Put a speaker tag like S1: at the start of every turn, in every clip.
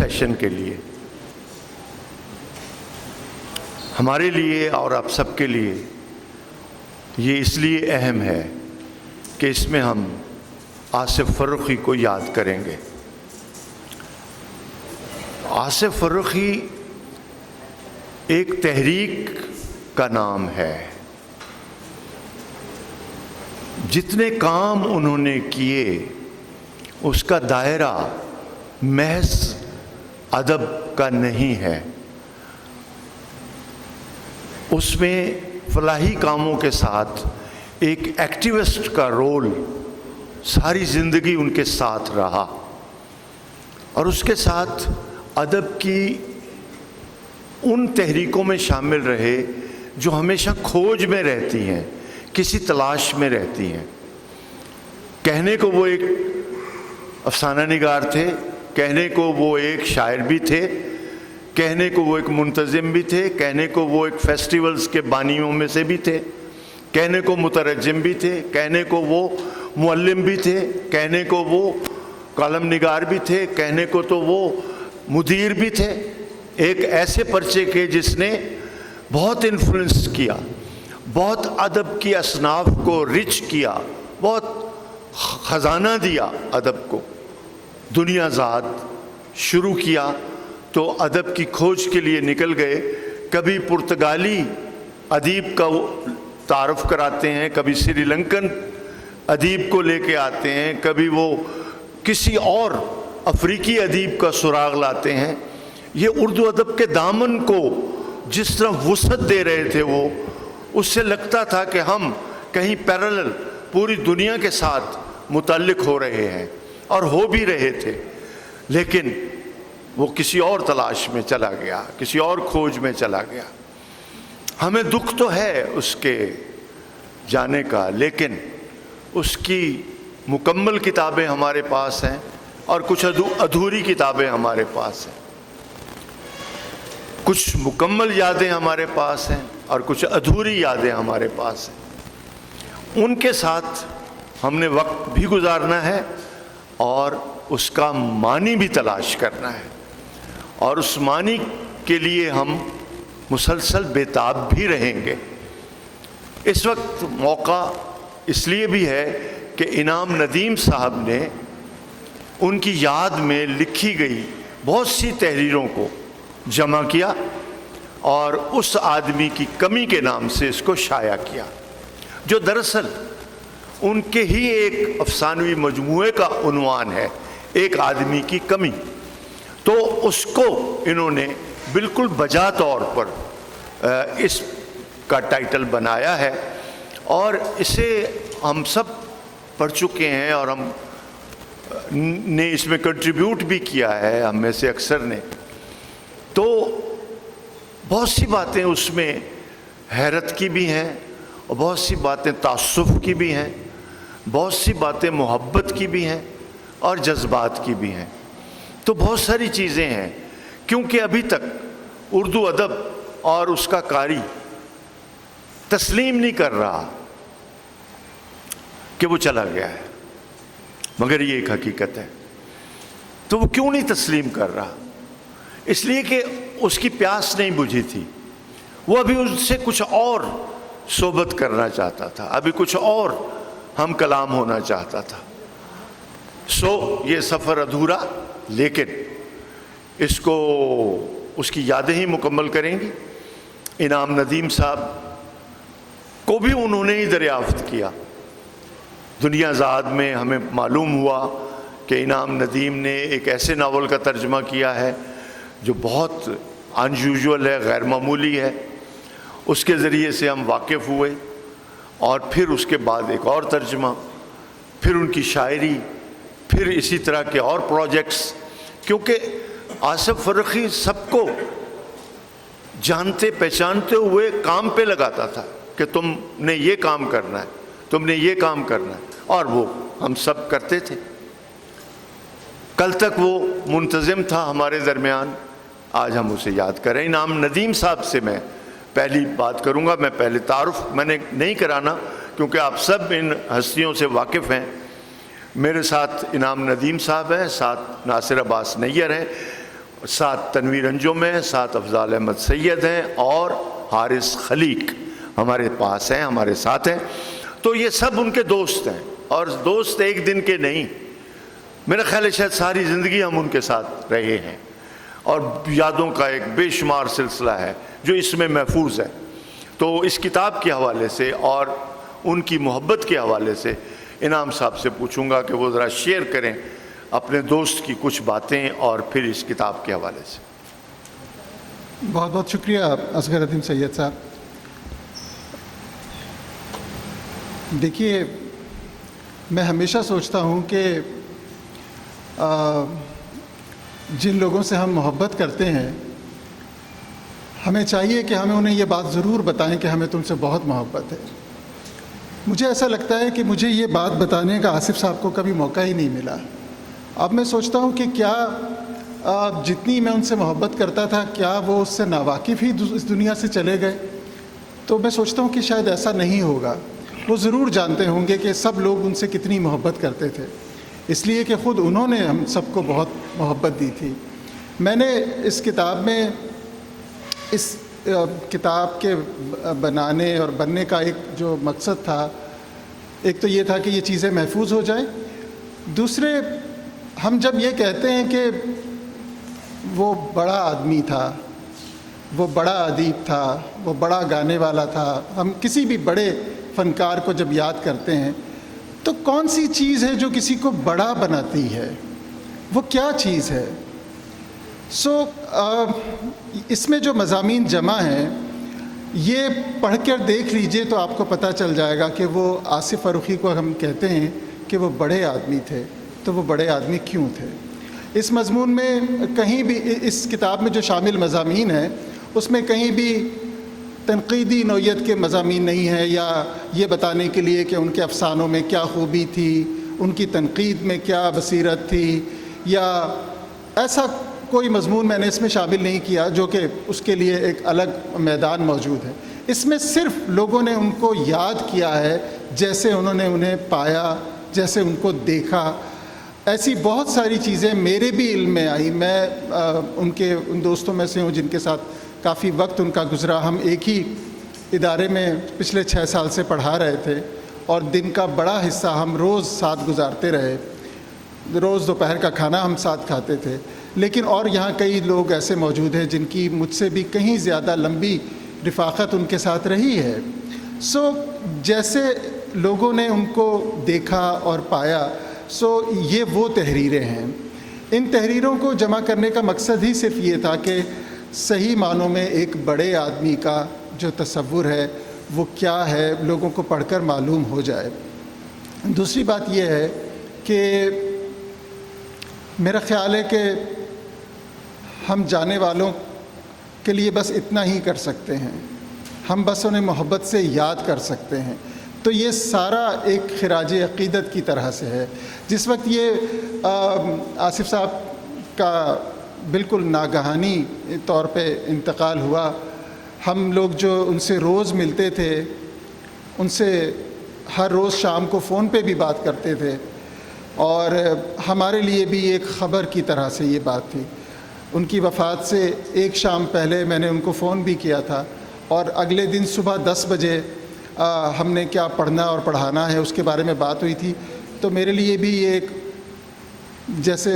S1: Session کے لیے ہمارے لیے اور آپ سب کے لیے یہ اس لیے اہم ہے کہ اس میں ہم آصف فرخی کو یاد کریں گے۔ آصف فرخی ایک تحریک کا نام ہے۔ جتنے کام انہوں نے کیے اس کا دائرہ محض ادب کا نہیں ہے، اس میں فلاحی کاموں کے ساتھ ایک ایکٹیوسٹ کا رول ساری زندگی ان کے ساتھ رہا، اور اس کے ساتھ ادب کی ان تحریکوں میں شامل رہے جو ہمیشہ کھوج میں رہتی ہیں، کسی تلاش میں رہتی ہیں۔ کہنے کو وہ ایک افسانہ نگار تھے، کہنے کو وہ ایک شاعر بھی تھے، کہنے کو وہ ایک منتظم بھی تھے، کہنے کو وہ ایک فیسٹیولز کے بانیوں میں سے بھی تھے، کہنے کو مترجم بھی تھے، کہنے کو وہ معلم بھی تھے، کہنے کو وہ کالم نگار بھی تھے، کہنے کو تو وہ مدیر بھی تھے، ایک ایسے پرچے کے جس نے بہت انفلوئنس کیا، بہت ادب کی اصناف کو رچ کیا، بہت خزانہ دیا ادب کو۔ دنیا زاد شروع کیا تو ادب کی کھوج کے لیے نکل گئے، کبھی پرتگالی ادیب کا تعارف کراتے ہیں، کبھی سری لنکن ادیب کو لے کے آتے ہیں، کبھی وہ کسی اور افریقی ادیب کا سراغ لاتے ہیں۔ یہ اردو ادب کے دامن کو جس طرح وسعت دے رہے تھے وہ، اس سے لگتا تھا کہ ہم کہیں پیرالل پوری دنیا کے ساتھ متعلق ہو رہے ہیں، اور ہو بھی رہے تھے، لیکن وہ کسی اور تلاش میں چلا گیا، کسی اور کھوج میں چلا گیا۔ ہمیں دکھ تو ہے اس کے جانے کا، لیکن اس کی مکمل کتابیں ہمارے پاس ہیں اور کچھ ادھوری کتابیں ہمارے پاس ہیں، کچھ مکمل یادیں ہمارے پاس ہیں اور کچھ ادھوری یادیں ہمارے پاس ہیں۔ ان کے ساتھ ہم نے وقت بھی گزارنا ہے اور اس کا معنی بھی تلاش کرنا ہے، اور اس معنی کے لیے ہم مسلسل بیتاب بھی رہیں گے۔ اس وقت موقع اس لیے بھی ہے کہ انعام ندیم صاحب نے ان کی یاد میں لکھی گئی بہت سی تحریروں کو جمع کیا اور اس آدمی کی کمی کے نام سے اس کو شائع کیا، جو دراصل ان کے ہی ایک افسانوی مجموعے کا عنوان ہے، ایک آدمی کی کمی۔ تو اس کو انہوں نے بالکل بجا طور پر اس کا ٹائٹل بنایا ہے، اور اسے ہم سب پڑھ چکے ہیں اور ہم نے اس میں کنٹریبیوٹ بھی کیا ہے، ہم میں سے اکثر نے۔ تو بہت سی باتیں اس میں حیرت کی بھی ہیں، اور بہت سی باتیں تعصب کی بھی ہیں، بہت سی باتیں محبت کی بھی ہیں اور جذبات کی بھی ہیں۔ تو بہت ساری چیزیں ہیں، کیونکہ ابھی تک اردو ادب اور اس کا قاری تسلیم نہیں کر رہا کہ وہ چلا گیا ہے، مگر یہ ایک حقیقت ہے۔ تو وہ کیوں نہیں تسلیم کر رہا؟ اس لیے کہ اس کی پیاس نہیں بجھی تھی، وہ ابھی اس سے کچھ اور صحبت کرنا چاہتا تھا، ابھی کچھ اور ہم کلام ہونا چاہتا تھا۔ یہ سفر ادھورا، لیکن اس کو اس کی یادیں ہی مکمل کریں گی۔ انعام ندیم صاحب کو بھی انہوں نے ہی دریافت کیا۔ دنیا زاد میں ہمیں معلوم ہوا کہ انعام ندیم نے ایک ایسے ناول کا ترجمہ کیا ہے جو بہت انیوژول ہے، غیر معمولی ہے، اس کے ذریعے سے ہم واقف ہوئے، اور پھر اس کے بعد ایک اور ترجمہ، پھر ان کی شاعری، پھر اسی طرح کے اور پروجیکٹس، کیونکہ آصف فرخی سب کو جانتے پہچانتے ہوئے کام پہ لگاتا تھا کہ تم نے یہ کام کرنا ہے، تم نے یہ کام کرنا ہے، اور وہ ہم سب کرتے تھے۔ کل تک وہ منتظم تھا ہمارے درمیان، آج ہم اسے یاد کریں۔ انعام ندیم صاحب سے میں پہلی بات کروں گا، میں پہلے تعارف میں نے نہیں کرانا کیونکہ آپ سب ان ہستیوں سے واقف ہیں۔ میرے ساتھ انعام ندیم صاحب ہیں، ساتھ ناصر عباس نیر ہیں، 7 تنویر انجم ہیں, 7 افضال احمد سید ہیں, اور حارث خلیق ہمارے پاس ہیں, ہمارے ساتھ ہیں. تو یہ سب ان کے دوست ہیں, اور دوست ایک دن کے نہیں, میرا خیال ہے شاید ساری زندگی ہم ان کے ساتھ رہے ہیں, اور یادوں کا ایک بے شمار سلسلہ ہے جو اس میں محفوظ ہے. تو اس کتاب کے حوالے سے اور ان کی محبت کے حوالے سے انعام صاحب سے پوچھوں گا کہ وہ ذرا شیئر کریں اپنے دوست کی کچھ باتیں, اور پھر اس کتاب کے حوالے سے.
S2: بہت بہت شکریہ اصغر الدین سید صاحب. دیکھیے, میں ہمیشہ سوچتا ہوں کہ جن لوگوں سے ہم محبت کرتے ہیں, ہمیں چاہیے کہ ہمیں انہیں یہ بات ضرور بتائیں کہ ہمیں تم سے بہت محبت ہے. مجھے ایسا لگتا ہے کہ مجھے یہ بات بتانے کا آصف صاحب کو کبھی موقع ہی نہیں ملا. اب میں سوچتا ہوں کہ کیا جتنی میں ان سے محبت کرتا تھا, کیا وہ اس سے ناواقف ہی اس دنیا سے چلے گئے؟ تو میں سوچتا ہوں کہ شاید ایسا نہیں ہوگا. وہ ضرور جانتے ہوں گے کہ سب لوگ ان سے کتنی محبت کرتے تھے, اس لیے کہ خود انہوں نے ہم سب کو بہت محبت دی تھی. میں نے اس کتاب میں اس کتاب کے بنانے اور بننے کا ایک جو مقصد تھا, ایک تو یہ تھا کہ یہ چیزیں محفوظ ہو جائیں. دوسرے, ہم جب یہ کہتے ہیں کہ وہ بڑا آدمی تھا, وہ بڑا ادیب تھا, وہ بڑا گانے والا تھا, ہم کسی بھی بڑے فنکار کو جب یاد کرتے ہیں تو کون سی چیز ہے جو کسی کو بڑا بناتی ہے؟ وہ کیا چیز ہے؟ اس میں جو مضامین جمع ہیں یہ پڑھ کر دیکھ لیجئے تو آپ کو پتہ چل جائے گا کہ وہ آصف فروخی کو ہم کہتے ہیں کہ وہ بڑے آدمی تھے, تو وہ بڑے آدمی کیوں تھے؟ اس مضمون میں کہیں بھی, اس کتاب میں جو شامل مضامین ہیں اس میں کہیں بھی تنقیدی نوعیت کے مضامین نہیں ہیں, یا یہ بتانے کے لیے کہ ان کے افسانوں میں کیا خوبی تھی, ان کی تنقید میں کیا بصیرت تھی, یا ایسا کوئی مضمون میں نے اس میں شامل نہیں کیا, جو کہ اس کے لیے ایک الگ میدان موجود ہے. اس میں صرف لوگوں نے ان کو یاد کیا ہے جیسے انہوں نے انہیں پایا, جیسے ان کو دیکھا. ایسی بہت ساری چیزیں میرے بھی علم میں آئی. میں ان دوستوں میں سے ہوں جن کے ساتھ کافی وقت ان کا گزرا. ہم ایک ہی ادارے میں پچھلے 6 سال سے پڑھا رہے تھے, اور دن کا بڑا حصہ ہم روز ساتھ گزارتے رہے. روز دوپہر کا کھانا ہم ساتھ کھاتے تھے. لیکن اور یہاں کئی لوگ ایسے موجود ہیں جن کی مجھ سے بھی کہیں زیادہ لمبی رفاقت ان کے ساتھ رہی ہے. جیسے لوگوں نے ان کو دیکھا اور پایا, یہ وہ تحریریں ہیں. ان تحریروں کو جمع کرنے کا مقصد ہی صرف یہ تھا کہ صحیح معنوں میں ایک بڑے آدمی کا جو تصور ہے وہ کیا ہے, لوگوں کو پڑھ کر معلوم ہو جائے. دوسری بات یہ ہے کہ میرا خیال ہے کہ ہم جانے والوں کے لیے بس اتنا ہی کر سکتے ہیں, ہم بس انہیں محبت سے یاد کر سکتے ہیں. تو یہ سارا ایک خراج عقیدت کی طرح سے ہے. جس وقت یہ آصف صاحب کا بالکل ناگہانی طور پہ انتقال ہوا, ہم لوگ جو ان سے روز ملتے تھے, ان سے ہر روز شام کو فون پہ بھی بات کرتے تھے, اور ہمارے لیے بھی ایک خبر کی طرح سے یہ بات تھی. ان کی وفات سے ایک شام پہلے میں نے ان کو فون بھی کیا تھا, اور اگلے دن صبح 10 بجے ہم نے کیا پڑھنا اور پڑھانا ہے اس کے بارے میں بات ہوئی تھی. تو میرے لیے بھی یہ ایک جیسے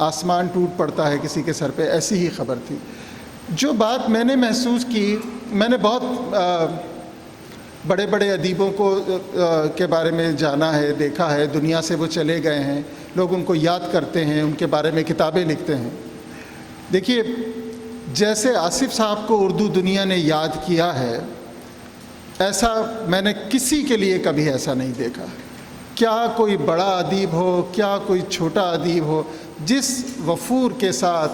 S2: آسمان ٹوٹ پڑتا ہے کسی کے سر پہ, ایسی ہی خبر تھی. جو بات میں نے محسوس کی, میں نے بہت بڑے بڑے ادیبوں کے بارے میں جانا ہے, دیکھا ہے. دنیا سے وہ چلے گئے ہیں, لوگ ان کو یاد کرتے ہیں, ان کے بارے میں کتابیں لکھتے ہیں. دیکھیے, جیسے آصف صاحب کو اردو دنیا نے یاد کیا ہے, ایسا میں نے کسی کے لیے کبھی ایسا نہیں دیکھا. کیا کوئی بڑا ادیب ہو, کیا کوئی چھوٹا ادیب ہو, جس وفور کے ساتھ,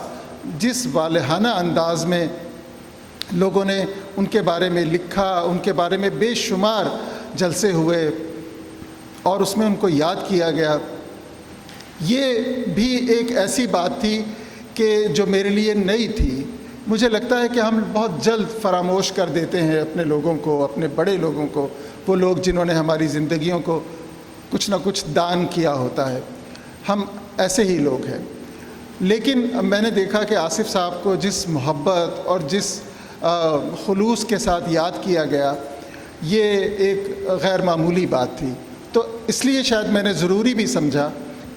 S2: جس والہانہ انداز میں لوگوں نے ان کے بارے میں لکھا, ان کے بارے میں بے شمار جلسے ہوئے اور اس میں ان کو یاد کیا گیا, یہ بھی ایک ایسی بات تھی کہ جو میرے لیے نئی تھی. مجھے لگتا ہے کہ ہم بہت جلد فراموش کر دیتے ہیں اپنے لوگوں کو, اپنے بڑے لوگوں کو, وہ لوگ جنہوں نے ہماری زندگیوں کو کچھ نہ کچھ دان کیا ہوتا ہے. ہم ایسے ہی لوگ ہیں. لیکن میں نے دیکھا کہ آصف صاحب کو جس محبت اور جس خلوص کے ساتھ یاد کیا گیا، یہ ایک غیر معمولی بات تھی. تو اس لیے شاید میں نے ضروری بھی سمجھا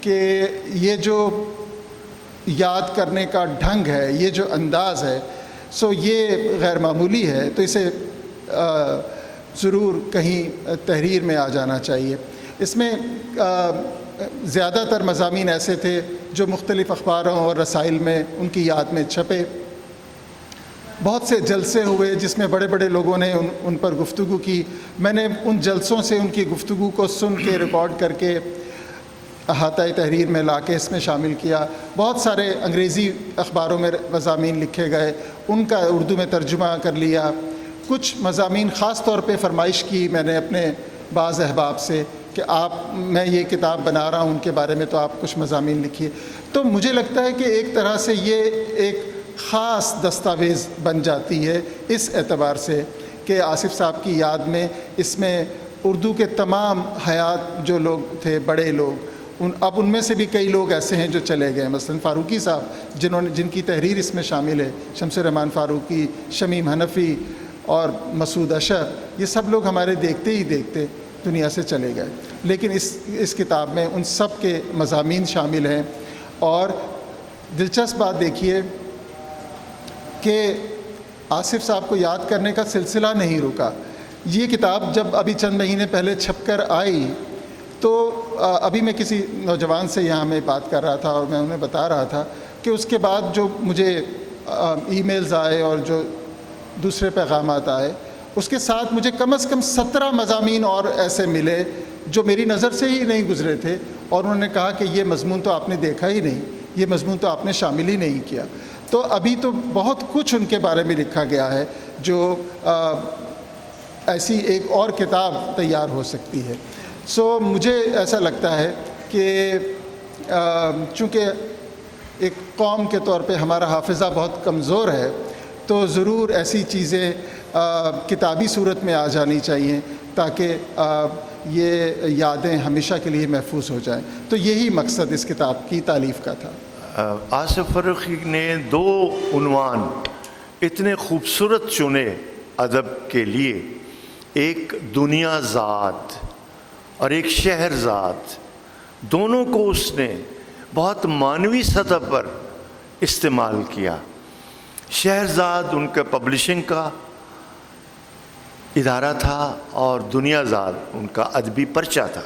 S2: کہ یہ جو یاد کرنے کا ڈھنگ ہے، یہ جو انداز ہے، سو یہ غیر معمولی ہے، تو اسے ضرور کہیں تحریر میں آ جانا چاہیے. اس میں زیادہ تر مضامین ایسے تھے جو مختلف اخباروں اور رسائل میں ان کی یاد میں چھپے. بہت سے جلسے ہوئے جس میں بڑے بڑے لوگوں نے ان پر گفتگو کی. میں نے ان جلسوں سے ان کی گفتگو کو سن کے ریکارڈ کر کے احاطہ تحریر میں لا کے اس میں شامل کیا. بہت سارے انگریزی اخباروں میں مضامین لکھے گئے، ان کا اردو میں ترجمہ کر لیا. کچھ مضامین خاص طور پہ فرمائش کی میں نے اپنے بعض احباب سے کہ میں یہ کتاب بنا رہا ہوں، ان کے بارے میں تو آپ کچھ مضامین لکھیے. تو مجھے لگتا ہے کہ ایک طرح سے یہ ایک خاص دستاویز بن جاتی ہے اس اعتبار سے کہ آصف صاحب کی یاد میں اس میں اردو کے تمام حیات جو لوگ تھے، بڑے لوگ، اب ان میں سے بھی کئی لوگ ایسے ہیں جو چلے گئے. مثلا فاروقی صاحب جن کی تحریر اس میں شامل ہے، شمس الرحمان فاروقی، شمیم حنفی اور مسعود اشر، یہ سب لوگ ہمارے دیکھتے ہی دیکھتے دنیا سے چلے گئے. لیکن اس کتاب میں ان سب کے مضامین شامل ہیں. اور دلچسپ بات دیکھیے کہ آصف صاحب کو یاد کرنے کا سلسلہ نہیں رکا. یہ کتاب جب ابھی چند مہینے پہلے چھپ کر آئی تو ابھی میں کسی نوجوان سے یہاں میں بات کر رہا تھا اور میں انہیں بتا رہا تھا کہ اس کے بعد جو مجھے ای میلز آئے اور جو دوسرے پیغامات آئے، اس کے ساتھ مجھے کم از کم 17 مضامین اور ایسے ملے جو میری نظر سے ہی نہیں گزرے تھے، اور انہوں نے کہا کہ یہ مضمون تو آپ نے دیکھا ہی نہیں، یہ مضمون تو آپ نے شامل ہی نہیں کیا. تو ابھی تو بہت کچھ ان کے بارے میں لکھا گیا ہے جو ایسی ایک اور کتاب تیار ہو سکتی ہے. سو مجھے ایسا لگتا ہے کہ چونکہ ایک قوم کے طور پہ ہمارا حافظہ بہت کمزور ہے، تو ضرور ایسی چیزیں کتابی صورت میں آ جانی چاہیے تاکہ یہ یادیں ہمیشہ کے لیے محفوظ ہو جائیں. تو یہی مقصد اس کتاب کی تالیف کا تھا.
S1: آصف فاروقی نے 2 عنوان اتنے خوبصورت چنے ادب کے لیے، ایک دنیا زاد اور ایک شہرزاد. دونوں کو اس نے بہت معنوی سطح پر استعمال کیا. شہرزاد ان کا پبلشنگ کا ادارہ تھا اور دنیا زاد ان کا ادبی پرچہ تھا.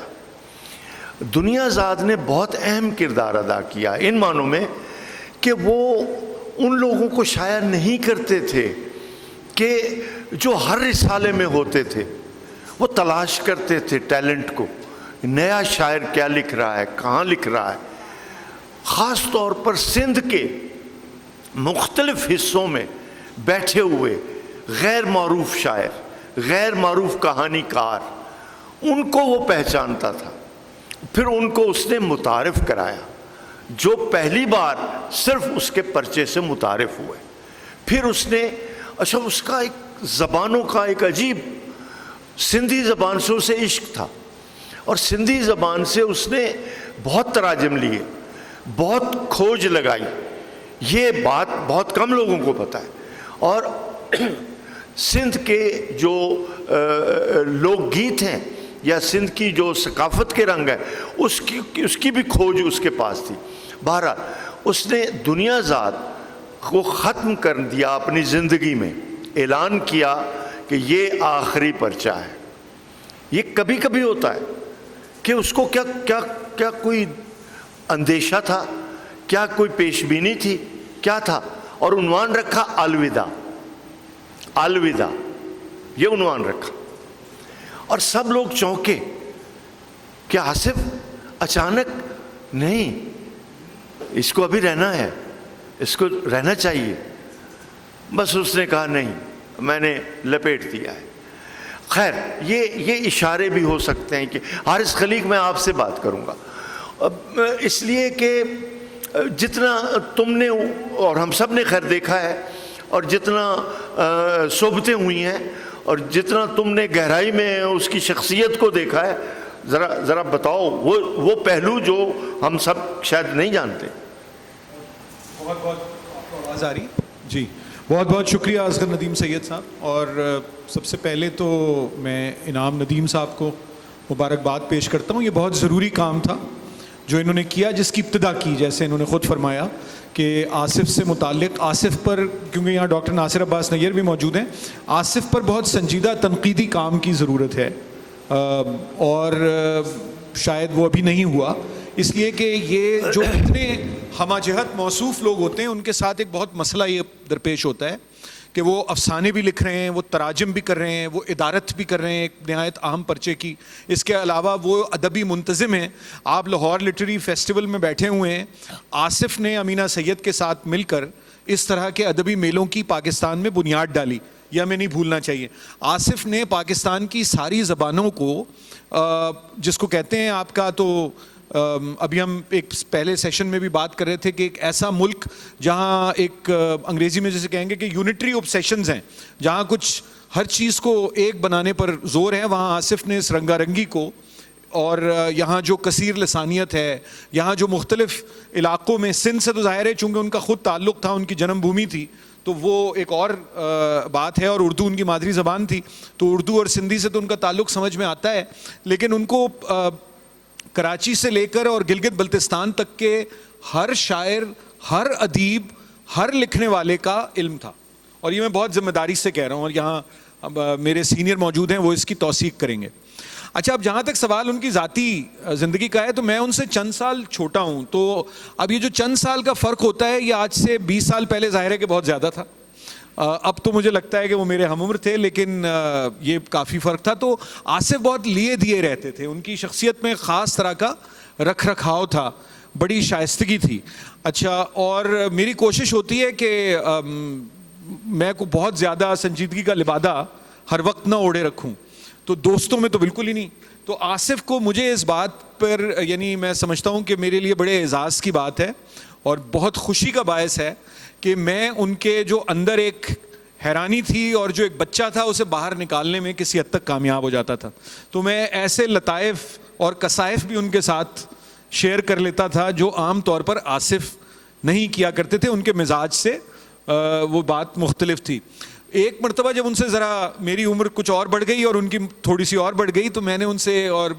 S1: دنیا زاد نے بہت اہم کردار ادا کیا ان معنوں میں کہ وہ ان لوگوں کو شائع نہیں کرتے تھے کہ جو ہر رسالے میں ہوتے تھے. وہ تلاش کرتے تھے ٹیلنٹ کو، نیا شاعر کیا لکھ رہا ہے، کہاں لکھ رہا ہے. خاص طور پر سندھ کے مختلف حصوں میں بیٹھے ہوئے غیر معروف شاعر، غیر معروف کہانی کار، ان کو وہ پہچانتا تھا. پھر ان کو اس نے متعارف کرایا، جو پہلی بار صرف اس کے پرچے سے متعارف ہوئے. پھر اس نے اس کا ایک زبانوں کا ایک عجیب، سندھی زبان سے اسے عشق تھا اور سندھی زبان سے اس نے بہت تراجم لیے، بہت کھوج لگائی. یہ بات بہت کم لوگوں کو پتہ ہے. اور سندھ کے جو لوک گیت ہیں یا سندھ کی جو ثقافت کے رنگ ہے، اس کی بھی کھوج اس کے پاس تھی. بہرحال اس نے دنیا زاد کو ختم کر دیا اپنی زندگی میں. اعلان کیا کہ یہ آخری پرچہ ہے. یہ کبھی کبھی ہوتا ہے کہ اس کو کیا کوئی اندیشہ تھا، کیا کوئی پیش بینی تھی، کیا تھا، اور عنوان رکھا الوداع. الوداع یہ عنوان رکھا اور سب لوگ چونکے کہ آصف اچانک نہیں، اس کو ابھی رہنا ہے، اس کو رہنا چاہیے. بس اس نے کہا نہیں، میں نے لپیٹ دیا ہے. خیر یہ اشارے بھی ہو سکتے ہیں کہ حارث خلیق میں آپ سے بات کروں گا اس لیے کہ جتنا تم نے اور ہم سب نے خیر دیکھا ہے اور جتنا صحبتیں ہوئی ہیں اور جتنا تم نے گہرائی میں اس کی شخصیت کو دیکھا ہے، ذرا بتاؤ وہ پہلو جو ہم سب شاید نہیں جانتے.
S3: بہت بہت آپ کو آواز آ رہی جی. بہت بہت شکریہ اصغر ندیم سید صاحب. اور سب سے پہلے تو میں انعام ندیم صاحب کو مبارکباد پیش کرتا ہوں. یہ بہت ضروری کام تھا جو انہوں نے کیا, جس کی ابتدا کی, جیسے انہوں نے خود فرمایا کہ آصف سے متعلق, آصف پر, کیونکہ یہاں ڈاکٹر ناصر عباس نیر بھی موجود ہیں, آصف پر بہت سنجیدہ تنقیدی کام کی ضرورت ہے, اور شاید وہ ابھی نہیں ہوا, اس لیے کہ یہ جو اتنے ہمہ جہت موصوف لوگ ہوتے ہیں ان کے ساتھ ایک بہت مسئلہ یہ درپیش ہوتا ہے کہ وہ افسانے بھی لکھ رہے ہیں, وہ تراجم بھی کر رہے ہیں, وہ ادارت بھی کر رہے ہیں ایک نہایت اہم پرچے کی, اس کے علاوہ وہ ادبی منتظم ہیں. آپ لاہور لٹریری فیسٹیول میں بیٹھے ہوئے ہیں, آصف نے امینہ سید کے ساتھ مل کر اس طرح کے ادبی میلوں کی پاکستان میں بنیاد ڈالی, یہ ہمیں نہیں بھولنا چاہیے. آصف نے پاکستان کی ساری زبانوں کو, جس کو کہتے ہیں آپ کا, تو ابھی ہم ایک پہلے سیشن میں بھی بات کر رہے تھے کہ ایک ایسا ملک جہاں ایک انگریزی میں جیسے کہیں گے کہ یونٹری اوبسیشنز ہیں, جہاں کچھ ہر چیز کو ایک بنانے پر زور ہے, وہاں آصف نے اس رنگا رنگی کو, اور یہاں جو کثیر لسانیت ہے, یہاں جو مختلف علاقوں میں, سندھ سے تو ظاہر ہے چونکہ ان کا خود تعلق تھا, ان کی جنم بھومی تھی, تو وہ ایک اور بات ہے, اور اردو ان کی مادری زبان تھی, تو اردو اور سندھی سے تو ان کا تعلق سمجھ میں آتا ہے, لیکن ان کو کراچی سے لے کر اور گلگت بلتستان تک کے ہر شاعر, ہر ادیب, ہر لکھنے والے کا علم تھا. اور یہ میں بہت ذمہ داری سے کہہ رہا ہوں, اور یہاں میرے سینئر موجود ہیں, وہ اس کی توثیق کریں گے. اچھا, اب جہاں تک سوال ان کی ذاتی زندگی کا ہے, تو میں ان سے چند سال چھوٹا ہوں, تو اب یہ جو چند سال کا فرق ہوتا ہے یہ آج سے 20 سال پہلے ظاہر ہے کہ بہت زیادہ تھا. اب تو مجھے لگتا ہے کہ وہ میرے ہم عمر تھے, لیکن یہ کافی فرق تھا. تو آصف بہت لیے دیے رہتے تھے, ان کی شخصیت میں خاص طرح کا رکھ رکھاؤ تھا, بڑی شائستگی تھی. اچھا, اور میری کوشش ہوتی ہے کہ میں کو بہت زیادہ سنجیدگی کا لبادہ ہر وقت نہ اوڑے رکھوں, تو دوستوں میں تو بالکل ہی نہیں. تو آصف کو مجھے اس بات پر, یعنی میں سمجھتا ہوں کہ میرے لیے بڑے اعزاز کی بات ہے اور بہت خوشی کا باعث ہے کہ میں ان کے جو اندر ایک حیرانی تھی اور جو ایک بچہ تھا اسے باہر نکالنے میں کسی حد تک کامیاب ہو جاتا تھا. تو میں ایسے لطائف اور کسائف بھی ان کے ساتھ شیئر کر لیتا تھا جو عام طور پر آصف نہیں کیا کرتے تھے, ان کے مزاج سے وہ بات مختلف تھی. ایک مرتبہ جب ان سے ذرا میری عمر کچھ اور بڑھ گئی اور ان کی تھوڑی سی اور بڑھ گئی, تو میں نے ان سے, اور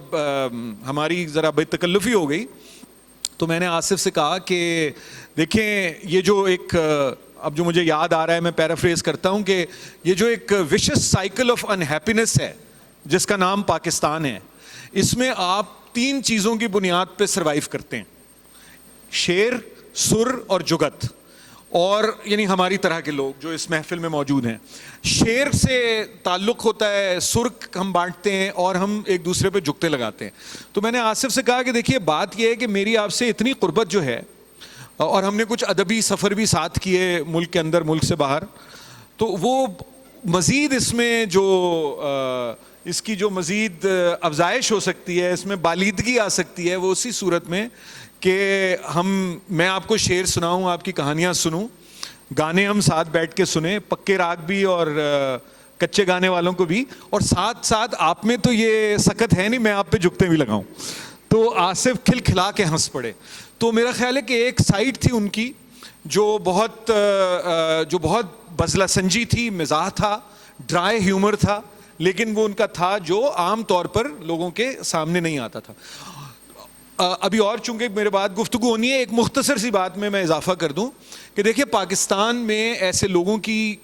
S3: ہماری ذرا بے تکلفی ہو گئی, تو میں نے آصف سے کہا کہ دیکھیں یہ جو ایک, اب جو مجھے یاد آ رہا ہے میں پیرافریز کرتا ہوں, کہ یہ جو ایک وشس سائیکل آف انہیپینس ہے جس کا نام پاکستان ہے, اس میں آپ 3 چیزوں کی بنیاد پہ سروائیو کرتے ہیں, شعر, سر اور جگت. اور یعنی ہماری طرح کے لوگ جو اس محفل میں موجود ہیں, شعر سے تعلق ہوتا ہے, سر ہم بانٹتے ہیں اور ہم ایک دوسرے پہ جگتے لگاتے ہیں. تو میں نے آصف سے کہا کہ دیکھیے بات یہ ہے کہ میری آپ سے اتنی قربت جو ہے, اور ہم نے کچھ ادبی سفر بھی ساتھ کیے ملک کے اندر ملک سے باہر, تو وہ مزید اس میں جو اس کی جو مزید افزائش ہو سکتی ہے, اس میں بالیدگی آ سکتی ہے, وہ اسی صورت میں کہ میں آپ کو شعر سناؤں, آپ کی کہانیاں سنوں, گانے ہم ساتھ بیٹھ کے سنیں, پکے راگ بھی اور کچے گانے والوں کو بھی, اور ساتھ ساتھ آپ میں تو یہ سکت ہے نہیں, میں آپ پہ جھکتے بھی لگاؤں. تو آصف کھلکھلا کے ہنس پڑے. تو میرا خیال ہے کہ ایک سائٹ تھی ان کی جو بہت بزلہ سنجی تھی, مزاح تھا, ڈرائی ہیومر تھا, لیکن وہ ان کا تھا جو عام طور پر لوگوں کے سامنے نہیں آتا تھا. ابھی اور چونکہ میرے بات گفتگو ہونی ہے, ایک مختصر سی بات میں اضافہ کر دوں کہ دیکھیے پاکستان میں ایسے لوگوں کی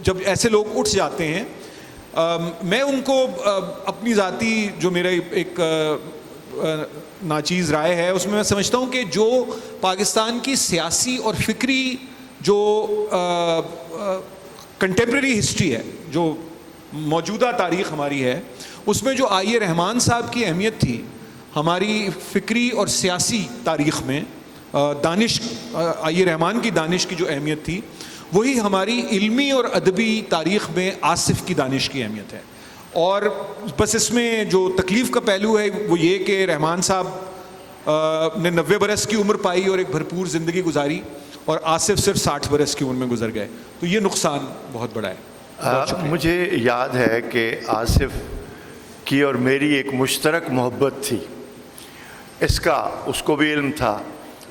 S3: جب ایسے لوگ اٹھ جاتے ہیں, میں ان کو اپنی ذاتی جو میرا ایک ناچیز رائے ہے اس میں میں سمجھتا ہوں کہ جو پاکستان کی سیاسی اور فکری جو کنٹمپریری ہسٹری ہے, جو موجودہ تاریخ ہماری ہے, اس میں جو آئی رحمان صاحب کی اہمیت تھی ہماری فکری اور سیاسی تاریخ میں, دانش, آئی رحمان کی دانش کی جو اہمیت تھی, وہی ہماری علمی اور ادبی تاریخ میں آصف کی دانش کی اہمیت ہے. اور بس اس میں جو تکلیف کا پہلو ہے وہ یہ کہ رحمان صاحب نے 90 برس کی عمر پائی اور ایک بھرپور زندگی گزاری, اور آصف صرف 60 برس کی عمر میں گزر گئے, تو یہ نقصان بہت بڑا ہے.
S1: مجھے یاد ہے کہ آصف کی اور میری ایک مشترک محبت تھی, اس کا اس کو بھی علم تھا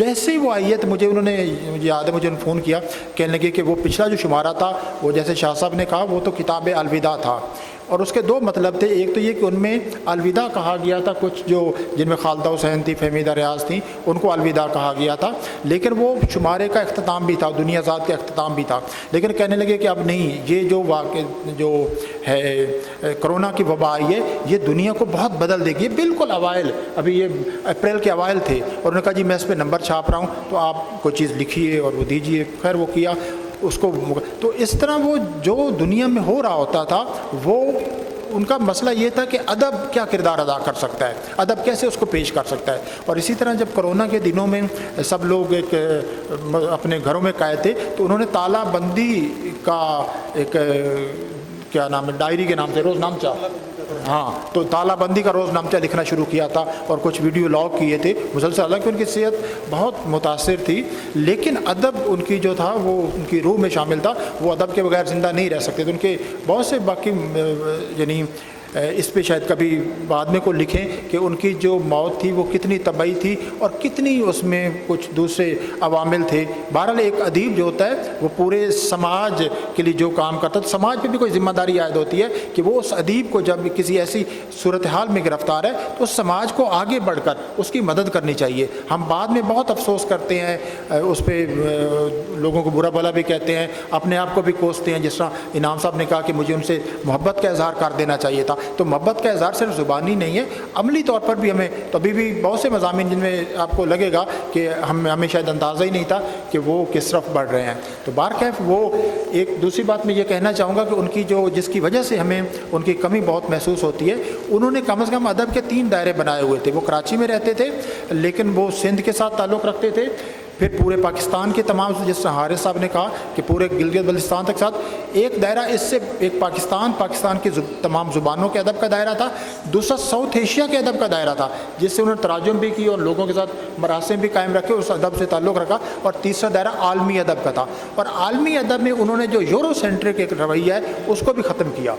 S4: جیسے ہی وہ آئی ہے تو مجھے یاد ہے مجھے انہوں نے فون کیا، کہنے لگے کہ وہ پچھلا جو شمارہ تھا وہ جیسے شاہ صاحب نے کہا وہ تو کتاب الوداع تھا، اور اس کے دو مطلب تھے، ایک تو یہ کہ ان میں الوداع کہا گیا تھا، کچھ جو جن میں خالدہ حسین تھی، فہمیدہ ریاض تھیں، ان کو الوداع کہا گیا تھا، لیکن وہ شمارے کا اختتام بھی تھا، دنیا ذات کا اختتام بھی تھا، لیکن کہنے لگے کہ اب نہیں، یہ جو واقع جو ہے کرونا کی وبا آئی ہے یہ دنیا کو بہت بدل دے گی۔ بالکل اوائل، ابھی یہ اپریل کے اوائل تھے، اور انہوں نے کہا جی میں اس پہ نمبر چھاپ رہا ہوں تو آپ کوئی چیز لکھیے اور وہ دیجیے، خیر وہ کیا اس کو۔ تو اس طرح وہ جو دنیا میں ہو رہا ہوتا تھا وہ ان کا مسئلہ یہ تھا کہ ادب کیا کردار ادا کر سکتا ہے، ادب کیسے اس کو پیش کر سکتا ہے۔ اور اسی طرح جب کرونا کے دنوں میں سب لوگ ایک اپنے گھروں میں قید تھے تو انہوں نے تالا بندی کا ایک کیا نام ہے، ڈائری کے نام سے روز نامچہ، ہاں، تو تالا بندی کا روز نامچہ لکھنا شروع کیا تھا اور کچھ ویڈیو لاگ کیے تھے مسلسل، حالانکہ ان کی صحت بہت متاثر تھی لیکن ادب ان کی جو تھا وہ ان کی روح میں شامل تھا، وہ ادب کے بغیر زندہ نہیں رہ سکتے تھے۔ ان کے بہت سے باقی یعنی اس پہ شاید کبھی بعد میں کو لکھیں کہ ان کی جو موت تھی وہ کتنی طبعی تھی اور کتنی اس میں کچھ دوسرے عوامل تھے۔ بہرحال ایک ادیب جو ہوتا ہے وہ پورے سماج کے لیے جو کام کرتا ہے، تو سماج پہ بھی کوئی ذمہ داری عائد ہوتی ہے کہ وہ اس ادیب کو جب کسی ایسی صورتحال میں گرفتار ہے تو اس سماج کو آگے بڑھ کر اس کی مدد کرنی چاہیے۔ ہم بعد میں بہت افسوس کرتے ہیں، اس پہ لوگوں کو برا بھلا بھی کہتے ہیں، اپنے آپ کو بھی کوستے ہیں، جس طرح انعام صاحب نے کہا کہ مجھے ان سے محبت کا اظہار کر دینا چاہیے تھا، تو محبت کا اظہار صرف زبانی نہیں ہے، عملی طور پر بھی ہمیں، تو ابھی بھی بہت سے مضامین جن میں آپ کو لگے گا کہ ہمیں شاید اندازہ ہی نہیں تھا کہ وہ کس طرف بڑھ رہے ہیں۔ تو بہرکیف وہ ایک دوسری بات میں یہ کہنا چاہوں گا کہ ان کی جو جس کی وجہ سے ہمیں ان کی کمی بہت محسوس ہوتی ہے، انہوں نے کم از کم ادب کے 3 دائرے بنائے ہوئے تھے۔ وہ کراچی میں رہتے تھے لیکن وہ سندھ کے ساتھ تعلق رکھتے تھے، پھر پورے پاکستان کے تمام، جس طرح حارث صاحب نے کہا کہ پورے گلگت بلتستان تک ساتھ ایک دائرہ، اس سے ایک پاکستان کی تمام زبانوں کے ادب کا دائرہ تھا، دوسرا ساؤتھ ایشیا کے ادب کا دائرہ تھا جس سے انہوں نے تراجم بھی کی اور لوگوں کے ساتھ مراسم بھی قائم رکھے، اس ادب سے تعلق رکھا، اور تیسرا دائرہ عالمی ادب کا تھا، اور عالمی ادب میں انہوں نے جو یورو سینٹرک ایک رویہ ہے اس کو بھی ختم کیا۔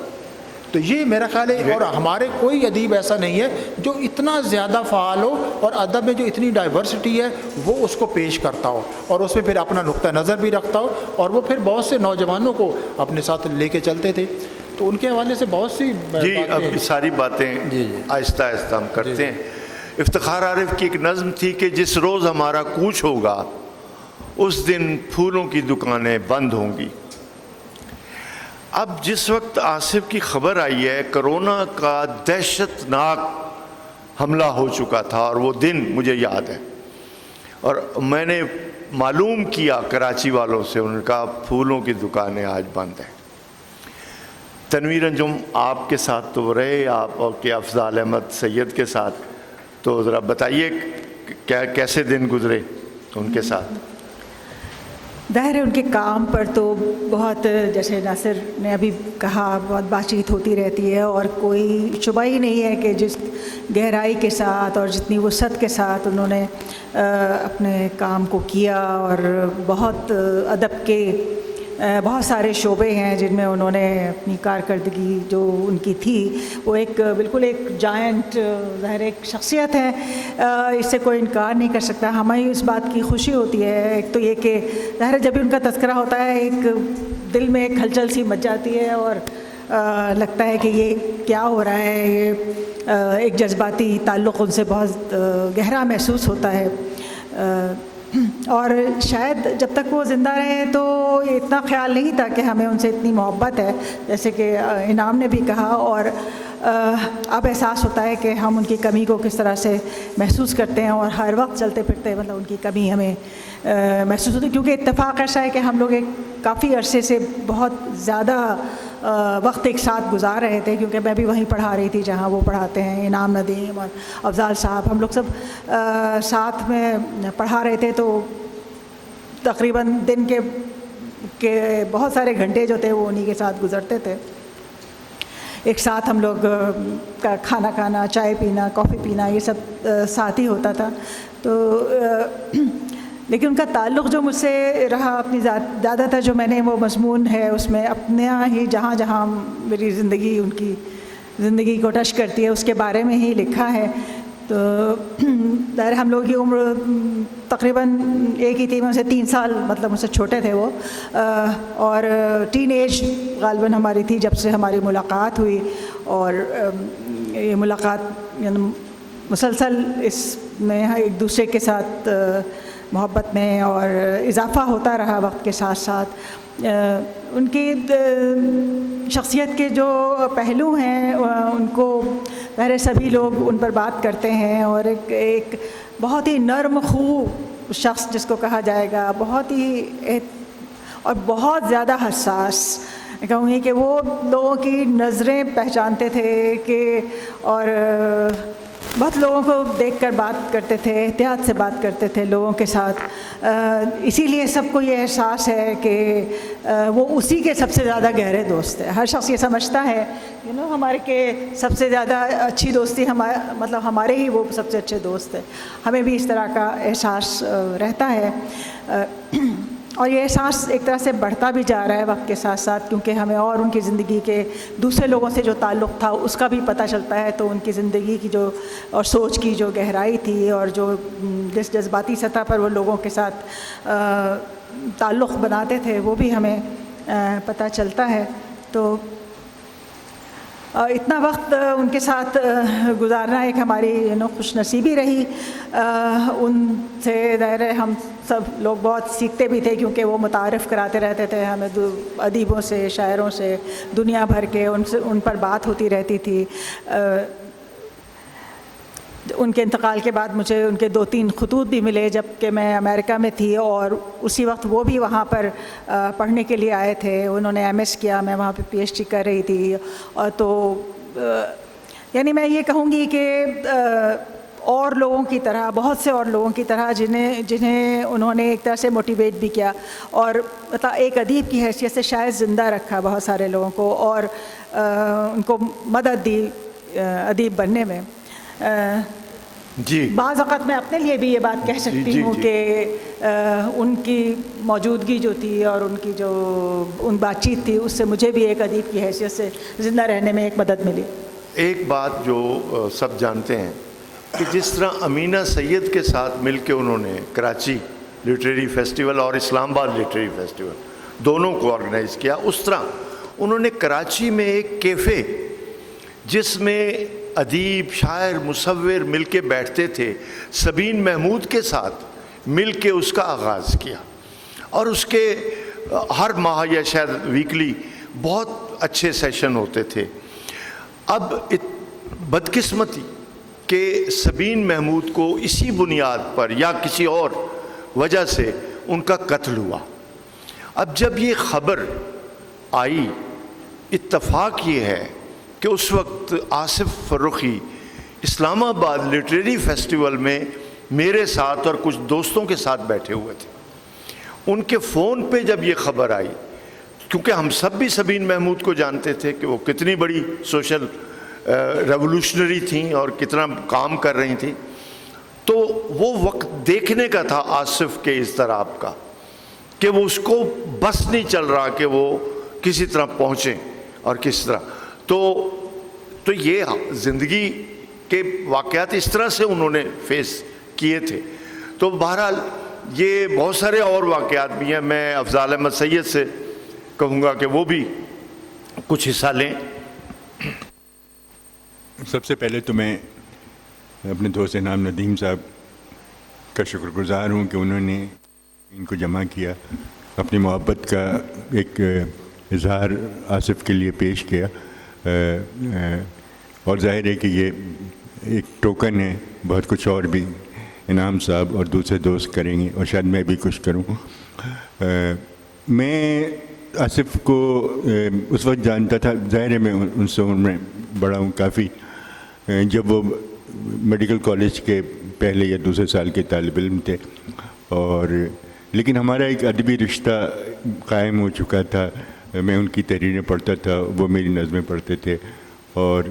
S4: تو یہ میرا خیال ہے، اور ہمارے کوئی ادیب ایسا نہیں ہے جو اتنا زیادہ فعال ہو اور ادب میں جو اتنی ڈائیورسٹی ہے وہ اس کو پیش کرتا ہو اور اس میں پھر اپنا نقطہ نظر بھی رکھتا ہو، اور وہ پھر بہت سے نوجوانوں کو اپنے ساتھ لے کے چلتے تھے۔ تو ان کے حوالے سے بہت سی
S1: جی اب ساری باتیں آہستہ آہستہ ہم کرتے ہیں۔ افتخار عارف کی ایک نظم تھی کہ جس روز ہمارا کوچ ہوگا اس دن پھولوں کی دکانیں بند ہوں گی۔ اب جس وقت آصف کی خبر آئی ہے کرونا کا دہشت ناک حملہ ہو چکا تھا، اور وہ دن مجھے یاد ہے، اور میں نے معلوم کیا کراچی والوں سے، انہوں نے کہا پھولوں کی دکانیں آج بند ہیں۔ تنویر انجم آپ کے ساتھ تو رہے، آپ اور کہ افضال احمد سید کے ساتھ، تو ذرا بتائیے کیسے دن گزرے ان کے ساتھ؟
S5: ظاہر ہے ان کے کام پر تو بہت، جیسے ناصر نے ابھی کہا، بہت بات چیت ہوتی رہتی ہے، اور کوئی شبہ ہی نہیں ہے کہ جس گہرائی کے ساتھ اور جتنی وسعت کے ساتھ انہوں نے اپنے کام کو کیا، اور بہت ادب کے بہت سارے شعبے ہیں جن میں انہوں نے اپنی کارکردگی جو ان کی تھی وہ ایک بالکل ایک جائنٹ ظاہر ایک شخصیت ہے، اس سے کوئی انکار نہیں کر سکتا۔ ہمیں اس بات کی خوشی ہوتی ہے، ایک تو یہ کہ ظاہر جب بھی ان کا تذکرہ ہوتا ہے ایک دل میں ایک ہلچل سی مچ جاتی ہے، اور لگتا ہے کہ یہ کیا ہو رہا ہے، یہ ایک جذباتی تعلق ان سے بہت گہرا محسوس ہوتا ہے، اور شاید جب تک وہ زندہ رہے تو اتنا خیال نہیں تھا کہ ہمیں ان سے اتنی محبت ہے، جیسے کہ انعام نے بھی کہا، اور اب احساس ہوتا ہے کہ ہم ان کی کمی کو کس طرح سے محسوس کرتے ہیں، اور ہر وقت چلتے پھرتے مطلب ان کی کمی ہمیں محسوس ہوتی ہے، کیونکہ اتفاق ایسا ہے کہ ہم لوگ ایک کافی عرصے سے بہت زیادہ وقت ایک ساتھ گزار رہے تھے، کیونکہ میں بھی وہیں پڑھا رہی تھی جہاں وہ پڑھاتے ہیں، انعام ندیم اور افضال صاحب، ہم لوگ سب ساتھ میں پڑھا رہے تھے، تو تقریباً دن کے بہت سارے گھنٹے جو تھے وہ انہی کے ساتھ گزرتے تھے، ایک ساتھ ہم لوگ کا کھانا کھانا، چائے پینا، کافی پینا، یہ سب ساتھ ہی ہوتا تھا۔ تو لیکن ان کا تعلق جو مجھ سے رہا اپنی زیادہ تر جو میں نے وہ مضمون ہے اس میں اپنا ہی جہاں جہاں میری زندگی ان کی زندگی کو ٹچ کرتی ہے اس کے بارے میں ہی لکھا ہے۔ تو ظاہر ہم لوگوں کی عمر تقریباً ایک ہی تھی، میں سے 3 سال مطلب مجھ سے چھوٹے تھے وہ، اور ٹین ایج غالباً ہماری تھی جب سے ہماری ملاقات ہوئی، اور یہ ملاقات یعنی مسلسل اس میں ایک دوسرے کے ساتھ محبت میں اور اضافہ ہوتا رہا وقت کے ساتھ ساتھ۔ ان کی شخصیت کے جو پہلو ہیں ان کو ظاہر سبھی لوگ ان پر بات کرتے ہیں، اور ایک بہت ہی نرم خو شخص جس کو کہا جائے گا، بہت ہی اور بہت زیادہ حساس، کہوں گی کہ وہ لوگوں کی نظریں پہچانتے تھے کہ، اور بہت لوگوں کو دیکھ کر بات کرتے تھے، احتیاط سے بات کرتے تھے لوگوں کے ساتھ، اسی لیے سب کو یہ احساس ہے کہ وہ اسی کے سب سے زیادہ گہرے دوست ہیں۔ ہر شخص یہ سمجھتا ہے ہمارے کہ سب سے زیادہ اچھی دوستی مطلب ہمارے ہی وہ سب سے اچھے دوست ہیں، ہمیں بھی اس طرح کا احساس رہتا ہے، اور یہ احساس ایک طرح سے بڑھتا بھی جا رہا ہے وقت کے ساتھ ساتھ، کیونکہ ہمیں اور ان کی زندگی کے دوسرے لوگوں سے جو تعلق تھا اس کا بھی پتہ چلتا ہے، تو ان کی زندگی کی جو اور سوچ کی جو گہرائی تھی، اور جو جس جذباتی سطح پر وہ لوگوں کے ساتھ تعلق بناتے تھے، وہ بھی ہمیں پتہ چلتا ہے۔ تو اتنا وقت ان کے ساتھ گزارنا ایک ہماری خوش نصیبی رہی۔ ان سے ظاہر ہے ہم سب لوگ بہت سیکھتے بھی تھے، کیونکہ وہ متعارف کراتے رہتے تھے ہمیں ادیبوں سے، شاعروں سے، دنیا بھر کے، ان پر بات ہوتی رہتی تھی۔ ان کے انتقال کے بعد مجھے ان کے 2-3 خطوط بھی ملے جب کہ میں امریکہ میں تھی، اور اسی وقت وہ بھی وہاں پر پڑھنے کے لیے آئے تھے۔ انہوں نے MS کیا، میں وہاں پہ PhD کر رہی تھی، اور تو یعنی میں یہ کہوں گی کہ اور لوگوں کی طرح، بہت سے اور لوگوں کی طرح جنہیں انہوں نے ایک طرح سے موٹیویٹ بھی کیا، اور ایک ادیب کی حیثیت سے شاید زندہ رکھا بہت سارے لوگوں کو، اور ان کو مدد دی ادیب بننے میں۔
S1: جی،
S5: بعض اوقات میں اپنے لیے بھی یہ بات کہہ سکتی ہوں کہ ان کی موجودگی جو تھی اور ان کی جو بات چیت تھی، اس سے مجھے بھی ایک ادیب کی حیثیت سے زندہ رہنے میں ایک مدد ملی۔
S1: ایک بات جو سب جانتے ہیں کہ جس طرح امینہ سید کے ساتھ مل کے انہوں نے کراچی لٹریری فیسٹیول اور اسلام آباد لٹریری فیسٹیول دونوں کو آرگنائز کیا، اس طرح انہوں نے کراچی میں ایک کیفے جس میں ادیب، شاعر، مصور مل کے بیٹھتے تھے، سبین محمود کے ساتھ مل کے اس کا آغاز کیا، اور اس کے ہر ماہ یا شاید ویکلی بہت اچھے سیشن ہوتے تھے۔ اب بدقسمتی کہ سبین محمود کو اسی بنیاد پر یا کسی اور وجہ سے ان کا قتل ہوا۔ اب جب یہ خبر آئی، اتفاق یہ ہے کہ اس وقت آصف فرخی اسلام آباد لٹریری فیسٹیول میں میرے ساتھ اور کچھ دوستوں کے ساتھ بیٹھے ہوئے تھے۔ ان کے فون پہ جب یہ خبر آئی، کیونکہ ہم سب بھی سبین محمود کو جانتے تھے کہ وہ کتنی بڑی سوشل ریولوشنری تھیں اور کتنا کام کر رہی تھیں، تو وہ وقت دیکھنے کا تھا آصف کے اضطراب کا، کہ وہ اس کو بس نہیں چل رہا کہ وہ کسی طرح پہنچیں اور کس طرح۔ تو یہ زندگی کے واقعات اس طرح سے انہوں نے فیس کیے تھے۔ تو بہرحال یہ بہت سارے اور واقعات بھی ہیں، میں افضال احمد سید سے کہوں گا کہ وہ بھی کچھ حصہ لیں۔
S6: سب سے پہلے تو میں اپنے دوست انعام ندیم صاحب کا شکر گزار ہوں کہ انہوں نے ان کو جمع کیا، اپنی محبت کا ایک اظہار آصف کے لیے پیش کیا، اور ظاہر ہے کہ یہ ایک ٹوکن ہے، بہت کچھ اور بھی انعام صاحب اور دوسرے دوست کریں گے، اور شاید میں بھی کچھ کروں۔ میں آصف کو اس وقت جانتا تھا، ظاہر ہے میں ان سے عمر میں بڑا ہوں کافی، جب وہ میڈیکل کالج کے پہلے یا دوسرے سال کے طالب علم تھے، اور لیکن ہمارا ایک ادبی رشتہ قائم ہو چکا تھا۔ میں ان کی تحریریں پڑھتا تھا، وہ میری نظمیں پڑھتے تھے، اور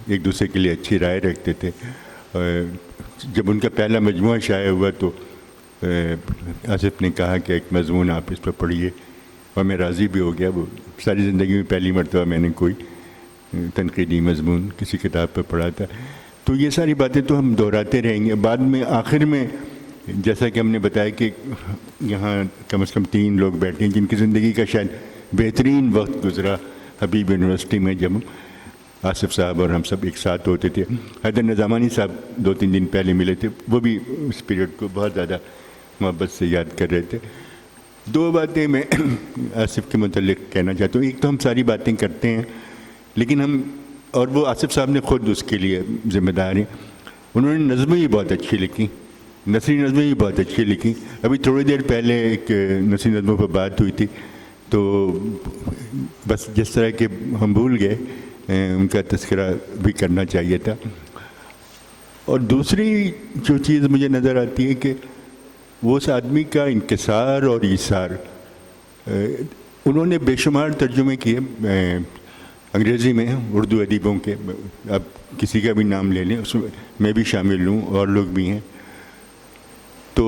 S6: ایک دوسرے کے لیے اچھی رائے رکھتے تھے۔ جب ان کا پہلا مجموعہ شائع ہوا تو آصف نے کہا کہ ایک مضمون آپ اس پہ پڑھیے، اور میں راضی بھی ہو گیا۔ وہ ساری زندگی میں پہلی مرتبہ میں نے کوئی تنقیدی مضمون کسی کتاب پہ پڑھا تھا۔ تو یہ ساری باتیں تو ہم دہراتے رہیں گے. بعد میں آخر میں جیسا کہ ہم نے بتایا کہ یہاں کم از کم 3 لوگ بیٹھے ہیں جن کی زندگی کا شاید بہترین وقت گزرا حبیب یونیورسٹی میں، جب آصف صاحب اور ہم سب ایک ساتھ ہوتے تھے. حیدر نظامانی صاحب 2-3 دن پہلے ملے تھے، وہ بھی اس پیریڈ کو بہت زیادہ محبت سے یاد کر رہے تھے. 2 باتیں میں آصف کے متعلق کہنا چاہتا ہوں. ایک تو ہم ساری باتیں کرتے ہیں، لیکن ہم، اور وہ آصف صاحب نے خود اس کے لیے ذمہ دار ہیں، انہوں نے نظمیں ہی بہت اچھی لکھی، نثری نظمیں ہی بہت اچھی لکھی. ابھی تھوڑی دیر پہلے ایک نثری نظموں پر بات ہوئی تھی، تو بس جس طرح کہ ہم بھول گئے ان کا تذکرہ بھی کرنا چاہیے تھا. اور دوسری جو چیز مجھے نظر آتی ہے کہ وہ اس آدمی کا انکسار اور ایثار، انہوں نے بے شمار ترجمے کیے انگریزی میں اردو ادیبوں کے. اب کسی کا بھی نام لے لیں، اس میں بھی شامل ہوں، اور لوگ بھی ہیں. تو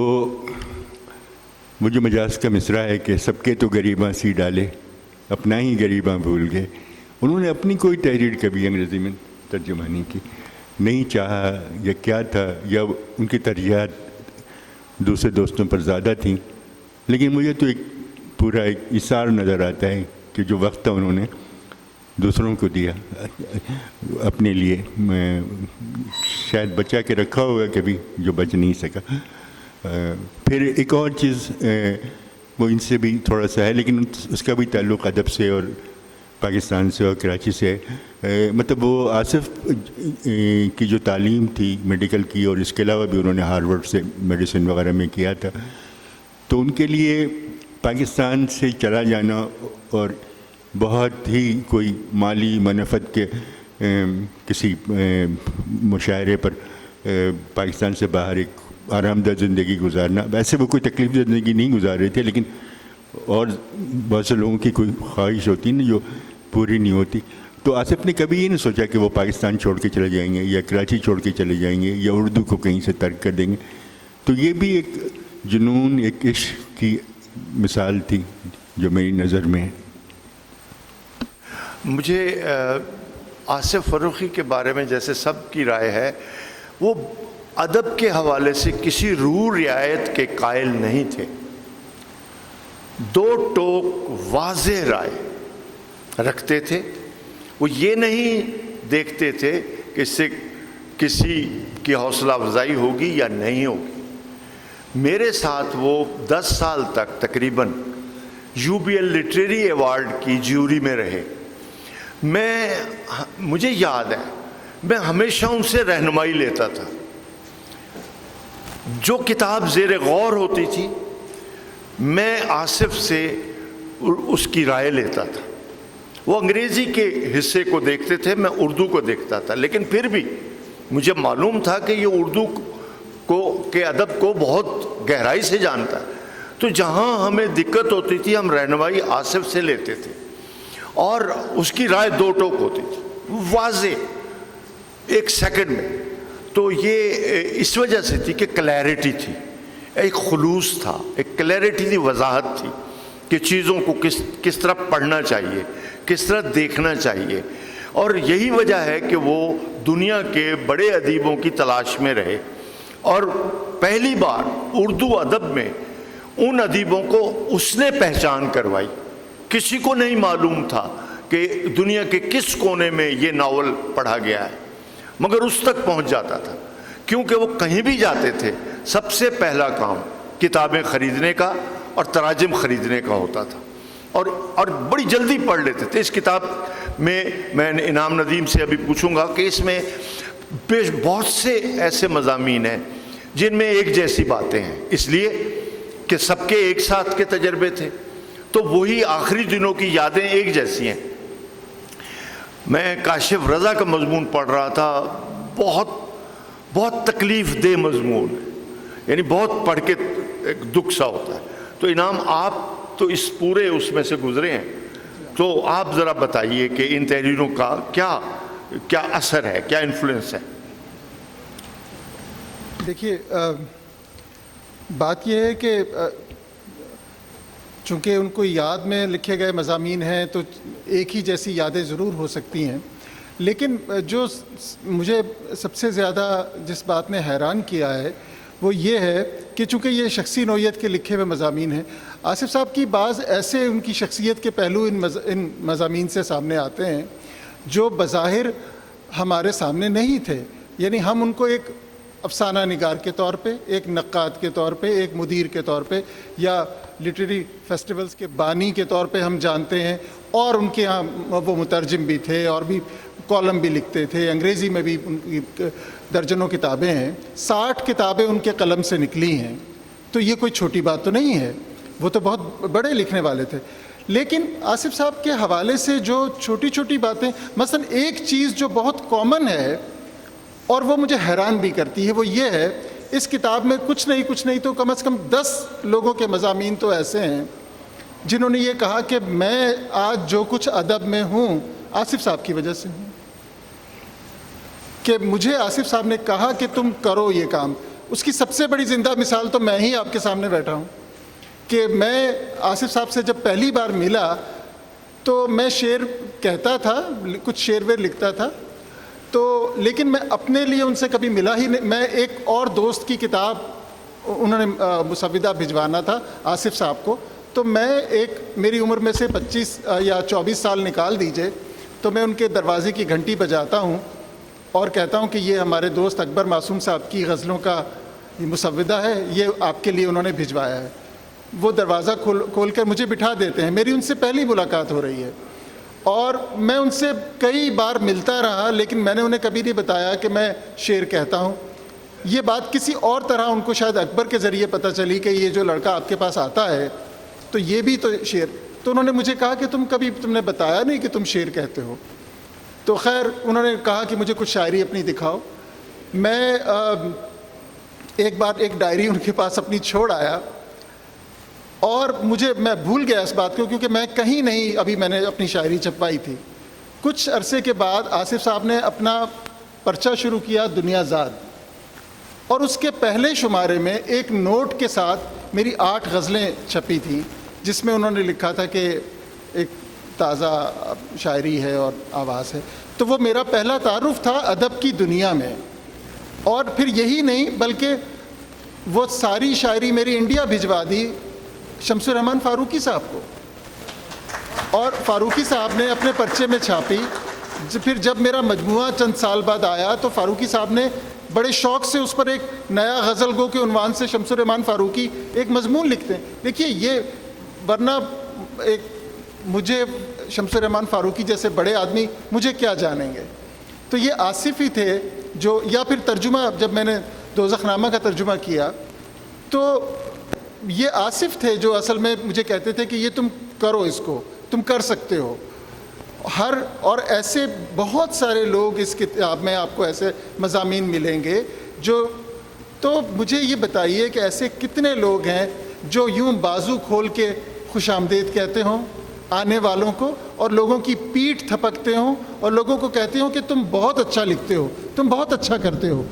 S6: وہ جو مجاز کا مصرع ہے کہ سب کے تو غریباں سی ڈالے، اپنا ہی غریباں بھول گئے، انہوں نے اپنی کوئی تحریر کبھی انگریزی میں ترجمہ نہیں کی، نہیں چاہا یا کیا تھا، یا ان کی ترجیحات دوسرے دوستوں پر زیادہ تھیں. لیکن مجھے تو ایک پورا ایک اثار نظر آتا ہے کہ جو وقت تھا انہوں نے دوسروں کو دیا اپنے لیے. میں شاید بچا کے رکھا ہوگا کبھی جو بچ نہیں سکا. پھر ایک اور چیز وہ ان سے بھی تھوڑا سا ہے، لیکن اس کا بھی تعلق ادب سے اور پاکستان سے اور کراچی سے ہے. مطلب وہ آصف کی جو تعلیم تھی میڈیکل کی، اور اس کے علاوہ بھی انہوں نے ہارورڈ سے میڈیسن وغیرہ میں کیا تھا، تو ان کے لیے پاکستان سے چلا جانا اور بہت ہی کوئی مالی منفعت کے کسی مشاہرے پر پاکستان سے باہر ایک آرام دہ زندگی گزارنا، ویسے وہ کوئی تکلیف زندگی نہیں گزار رہے تھے، لیکن اور بہت سے لوگوں کی کوئی خواہش ہوتی نا جو پوری نہیں ہوتی. تو آصف نے کبھی یہ نہیں سوچا کہ وہ پاکستان چھوڑ کے چلے جائیں گے یا کراچی چھوڑ کے چلے جائیں گے یا اردو کو کہیں سے ترک کر دیں گے. تو یہ بھی ایک جنون، ایک عشق کی مثال تھی جو میری نظر میں ہے.
S1: مجھے آصف فروخی کے بارے میں جیسے سب کی رائے ہے، وہ ادب کے حوالے سے کسی روح رعایت کے قائل نہیں تھے. 2 ٹوک واضح رائے رکھتے تھے. وہ یہ نہیں دیکھتے تھے کہ اس سے کسی کی حوصلہ افزائی ہوگی یا نہیں ہوگی. میرے ساتھ وہ 10 سال تک تقریباً UBL لٹریری ایوارڈ کی جیوری میں رہے. مجھے یاد ہے میں ہمیشہ ان سے رہنمائی لیتا تھا. جو کتاب زیر غور ہوتی تھی میں آصف سے اس کی رائے لیتا تھا. وہ انگریزی کے حصے کو دیکھتے تھے، میں اردو کو دیکھتا تھا، لیکن پھر بھی مجھے معلوم تھا کہ یہ اردو کے ادب کو بہت گہرائی سے جانتا ہے. تو جہاں ہمیں دقت ہوتی تھی ہم رہنمائی آصف سے لیتے تھے، اور اس کی رائے 2 ٹوک ہوتی تھی واضح 1 سیکنڈ میں. تو یہ اس وجہ سے تھی کہ کلیئرٹی تھی، ایک خلوص تھا، ایک کلیئرٹی تھی، وضاحت تھی کہ چیزوں کو کس طرح پڑھنا چاہیے، کس طرح دیکھنا چاہیے. اور یہی وجہ ہے کہ وہ دنیا کے بڑے ادیبوں کی تلاش میں رہے، اور پہلی بار اردو ادب میں ان ادیبوں کو اس نے پہچان کروائی. کسی کو نہیں معلوم تھا کہ دنیا کے کس کونے میں یہ ناول پڑھا گیا ہے، مگر اس تک پہنچ جاتا تھا. کیونکہ وہ کہیں بھی جاتے تھے سب سے پہلا کام کتابیں خریدنے کا اور تراجم خریدنے کا ہوتا تھا، اور بڑی جلدی پڑھ لیتے تھے. اس کتاب میں انعام ندیم سے ابھی پوچھوں گا کہ اس میں بہت سے ایسے مضامین ہیں جن میں ایک جیسی باتیں ہیں، اس لیے کہ سب کے ایک ساتھ کے تجربے تھے، تو وہی آخری دنوں کی یادیں ایک جیسی ہیں. میں کاشف رضا کا مضمون پڑھ رہا تھا، بہت تکلیف دہ مضمون ہے، یعنی بہت پڑھ کے ایک دکھ سا ہوتا ہے. تو انعام آپ تو اس پورے اس میں سے گزرے ہیں، تو آپ ذرا بتائیے کہ ان تحریروں کا کیا اثر ہے، کیا انفلوئنس ہے.
S2: دیکھیے، بات یہ ہے کہ چونکہ ان کو یاد میں لکھے گئے مضامین ہیں تو ایک ہی جیسی یادیں ضرور ہو سکتی ہیں، لیکن جو مجھے سب سے زیادہ جس بات نے حیران کیا ہے وہ یہ ہے کہ چونکہ یہ شخصی نوعیت کے لکھے ہوئے مضامین ہیں، آصف صاحب کی بعض ایسے ان کی شخصیت کے پہلو ان مضامین سے سامنے آتے ہیں جو بظاہر ہمارے سامنے نہیں تھے. یعنی ہم ان کو ایک افسانہ نگار کے طور پہ، ایک نقاد کے طور پہ، ایک مدیر کے طور پہ، یا لٹریری فیسٹیولز کے بانی کے طور پہ ہم جانتے ہیں، اور ان کے ہاں وہ مترجم بھی تھے اور بھی کالم بھی لکھتے تھے، انگریزی میں بھی ان کی درجنوں کتابیں ہیں، 60 کتابیں ان کے قلم سے نکلی ہیں. تو یہ کوئی چھوٹی بات تو نہیں ہے، وہ تو بہت بڑے لکھنے والے تھے. لیکن آصف صاحب کے حوالے سے جو چھوٹی چھوٹی باتیں، مثلا ایک چیز جو بہت کامن ہے اور وہ مجھے حیران بھی کرتی ہے، وہ یہ ہے اس کتاب میں کچھ نہیں تو کم از کم 10 لوگوں کے مضامین تو ایسے ہیں جنہوں نے یہ کہا کہ میں آج جو کچھ ادب میں ہوں آصف صاحب کی وجہ سے ہوں، کہ مجھے آصف صاحب نے کہا کہ تم کرو یہ کام. اس کی سب سے بڑی زندہ مثال تو میں ہی آپ کے سامنے بیٹھا ہوں کہ میں آصف صاحب سے جب پہلی بار ملا تو میں شعر کہتا تھا، کچھ شعر ویر لکھتا تھا، تو لیکن میں اپنے لیے ان سے کبھی ملا ہی نہیں. میں ایک اور دوست کی کتاب انہوں نے مسودہ بھجوانا تھا آصف صاحب کو، تو میں میری عمر میں سے 25 یا 24 سال نکال دیجئے، تو میں ان کے دروازے کی گھنٹی بجاتا ہوں اور کہتا ہوں کہ یہ ہمارے دوست اکبر معصوم صاحب کی غزلوں کا یہ مسودہ ہے، یہ آپ کے لیے انہوں نے بھجوایا ہے. وہ دروازہ کھول کر مجھے بٹھا دیتے ہیں. میری ان سے پہلی ملاقات ہو رہی ہے اور میں ان سے کئی بار ملتا رہا، لیکن میں نے انہیں کبھی نہیں بتایا کہ میں شعر کہتا ہوں. یہ بات کسی اور طرح ان کو شاید اکبر کے ذریعے پتہ چلی کہ یہ جو لڑکا آپ کے پاس آتا ہے تو یہ بھی تو شعر. تو انہوں نے مجھے کہا کہ تم نے بتایا نہیں کہ تم شعر کہتے ہو. تو خیر انہوں نے کہا کہ مجھے کچھ شاعری اپنی دکھاؤ. میں ایک بار ایک ڈائری ان کے پاس اپنی چھوڑ آیا اور میں بھول گیا اس بات کو، کیونکہ میں کہیں نہیں ابھی میں نے اپنی شاعری چھپوائی تھی. کچھ عرصے کے بعد آصف صاحب نے اپنا پرچہ شروع کیا دنیا زاد، اور اس کے پہلے شمارے میں ایک نوٹ کے ساتھ میری 8 غزلیں چھپی تھیں جس میں انہوں نے لکھا تھا کہ ایک تازہ شاعری ہے اور آواز ہے. تو وہ میرا پہلا تعارف تھا ادب کی دنیا میں. اور پھر یہی نہیں بلکہ وہ ساری شاعری میری انڈیا بھجوا دی شمس الرحمن فاروقی صاحب کو، اور فاروقی صاحب نے اپنے پرچے میں چھاپی. پھر جب میرا مجموعہ چند سال بعد آیا تو فاروقی صاحب نے بڑے شوق سے اس پر ایک نیا غزل گو کے عنوان سے شمس الرحمن فاروقی ایک مضمون لکھتے ہیں. دیکھیے یہ ورنہ مجھے شمس الرحمن فاروقی جیسے بڑے آدمی مجھے کیا جانیں گے. تو یہ آصف ہی تھے جو، یا پھر ترجمہ جب میں نے دوزخ نامہ کا ترجمہ کیا تو یہ آصف تھے جو اصل میں مجھے کہتے تھے کہ یہ تم کرو، اس کو تم کر سکتے ہو. اور ایسے بہت سارے لوگ اس کتاب میں آپ کو ایسے مضامین ملیں گے جو، تو مجھے یہ بتائیے کہ ایسے کتنے لوگ ہیں جو یوں بازو کھول کے خوش آمدید کہتے ہوں آنے والوں کو، اور لوگوں کی پیٹھ تھپکتے ہوں اور لوگوں کو کہتے ہوں کہ تم بہت اچھا لکھتے ہو، تم بہت اچھا کرتے ہو،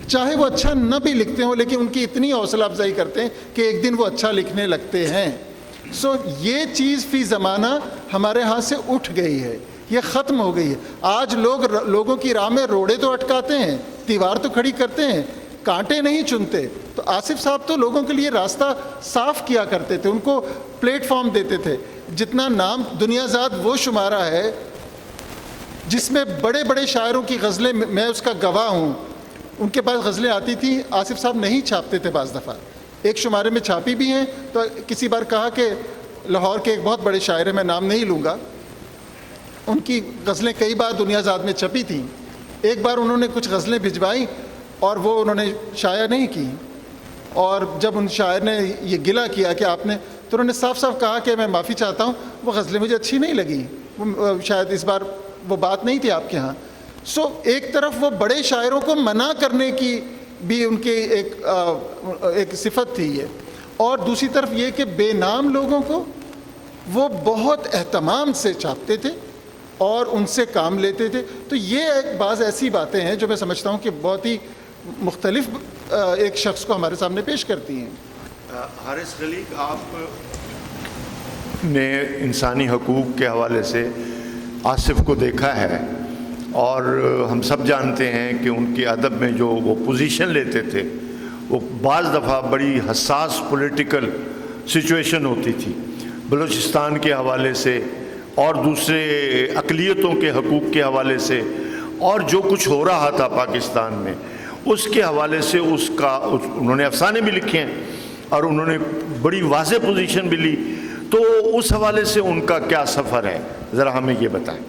S2: چاہے وہ اچھا نہ بھی لکھتے ہوں لیکن ان کی اتنی حوصلہ افزائی کرتے ہیں کہ ایک دن وہ اچھا لکھنے لگتے ہیں. یہ چیز فی زمانہ ہمارے ہاں سے اٹھ گئی ہے، یہ ختم ہو گئی ہے. آج لوگوں کی راہ میں روڑے تو اٹکاتے ہیں، دیوار تو کھڑی کرتے ہیں، کانٹے نہیں چنتے. تو آصف صاحب تو لوگوں کے لیے راستہ صاف کیا کرتے تھے، ان کو پلیٹ فارم دیتے تھے. جتنا نام دنیا زاد وہ شمارہ ہے جس میں بڑے بڑے شاعروں کی غزلیں، میں اس کا گواہ ہوں، ان کے پاس غزلیں آتی تھیں، آصف صاحب نہیں چھاپتے تھے. بعض دفعہ ایک شمارے میں چھاپی بھی ہیں. تو کسی بار کہا کہ لاہور کے ایک بہت بڑے شاعر ہیں، میں نام نہیں لوں گا، ان کی غزلیں کئی بار دنیا زاد میں چھپی تھیں. ایک بار انہوں نے کچھ غزلیں بھجوائیں اور وہ انہوں نے شائع نہیں کی، اور جب ان شاعر نے یہ گلہ کیا کہ آپ نے، تو انہوں نے صاف صاف کہا کہ میں معافی چاہتا ہوں، وہ غزلیں مجھے اچھی نہیں لگی، وہ شاید اس بار وہ بات نہیں تھی آپ کے ہاں. ایک طرف وہ بڑے شاعروں کو منع کرنے کی بھی ان کی ایک صفت تھی یہ، اور دوسری طرف یہ کہ بے نام لوگوں کو وہ بہت اہتمام سے چھاپتے تھے اور ان سے کام لیتے تھے. تو یہ بعض ایسی باتیں ہیں جو میں سمجھتا ہوں کہ بہت ہی مختلف ایک شخص کو ہمارے سامنے پیش کرتی ہیں.
S1: حارث خلیق، آپ نے انسانی حقوق کے حوالے سے آصف کو دیکھا ہے اور ہم سب جانتے ہیں کہ ان کے ادب میں جو وہ پوزیشن لیتے تھے وہ بعض دفعہ بڑی حساس پولیٹیکل سچویشن ہوتی تھی، بلوچستان کے حوالے سے اور دوسرے اقلیتوں کے حقوق کے حوالے سے، اور جو کچھ ہو رہا تھا پاکستان میں اس کے حوالے سے انہوں نے افسانے بھی لکھے ہیں اور انہوں نے بڑی واضح پوزیشن بھی لی. تو اس حوالے سے ان کا کیا سفر ہے، ذرا ہمیں یہ بتائیں.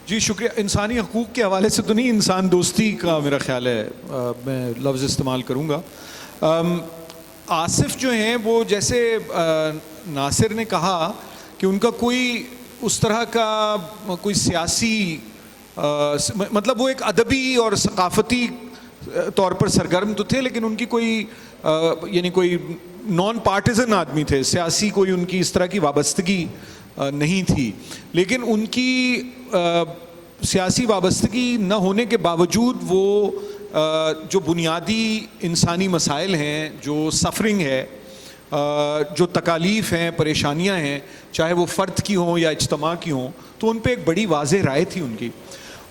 S3: جی شکریہ. انسانی حقوق کے حوالے سے تو نہیں، انسان دوستی کا میرا خیال ہے میں لفظ استعمال کروں گا. آصف جو ہیں وہ جیسے ناصر نے کہا کہ ان کا کوئی اس طرح کا کوئی سیاسی مطلب وہ ایک ادبی اور ثقافتی طور پر سرگرم تو تھے، لیکن ان کی کوئی یعنی کوئی نان پارٹیزن آدمی تھے، سیاسی کوئی ان کی اس طرح کی وابستگی نہیں تھی. لیکن ان کی سیاسی وابستگی نہ ہونے کے باوجود وہ جو بنیادی انسانی مسائل ہیں، جو سفرنگ ہے، جو تکالیف ہیں، پریشانیاں ہیں، چاہے وہ فرد کی ہوں یا اجتماع کی ہوں، تو ان پہ ایک بڑی واضح رائے تھی ان کی.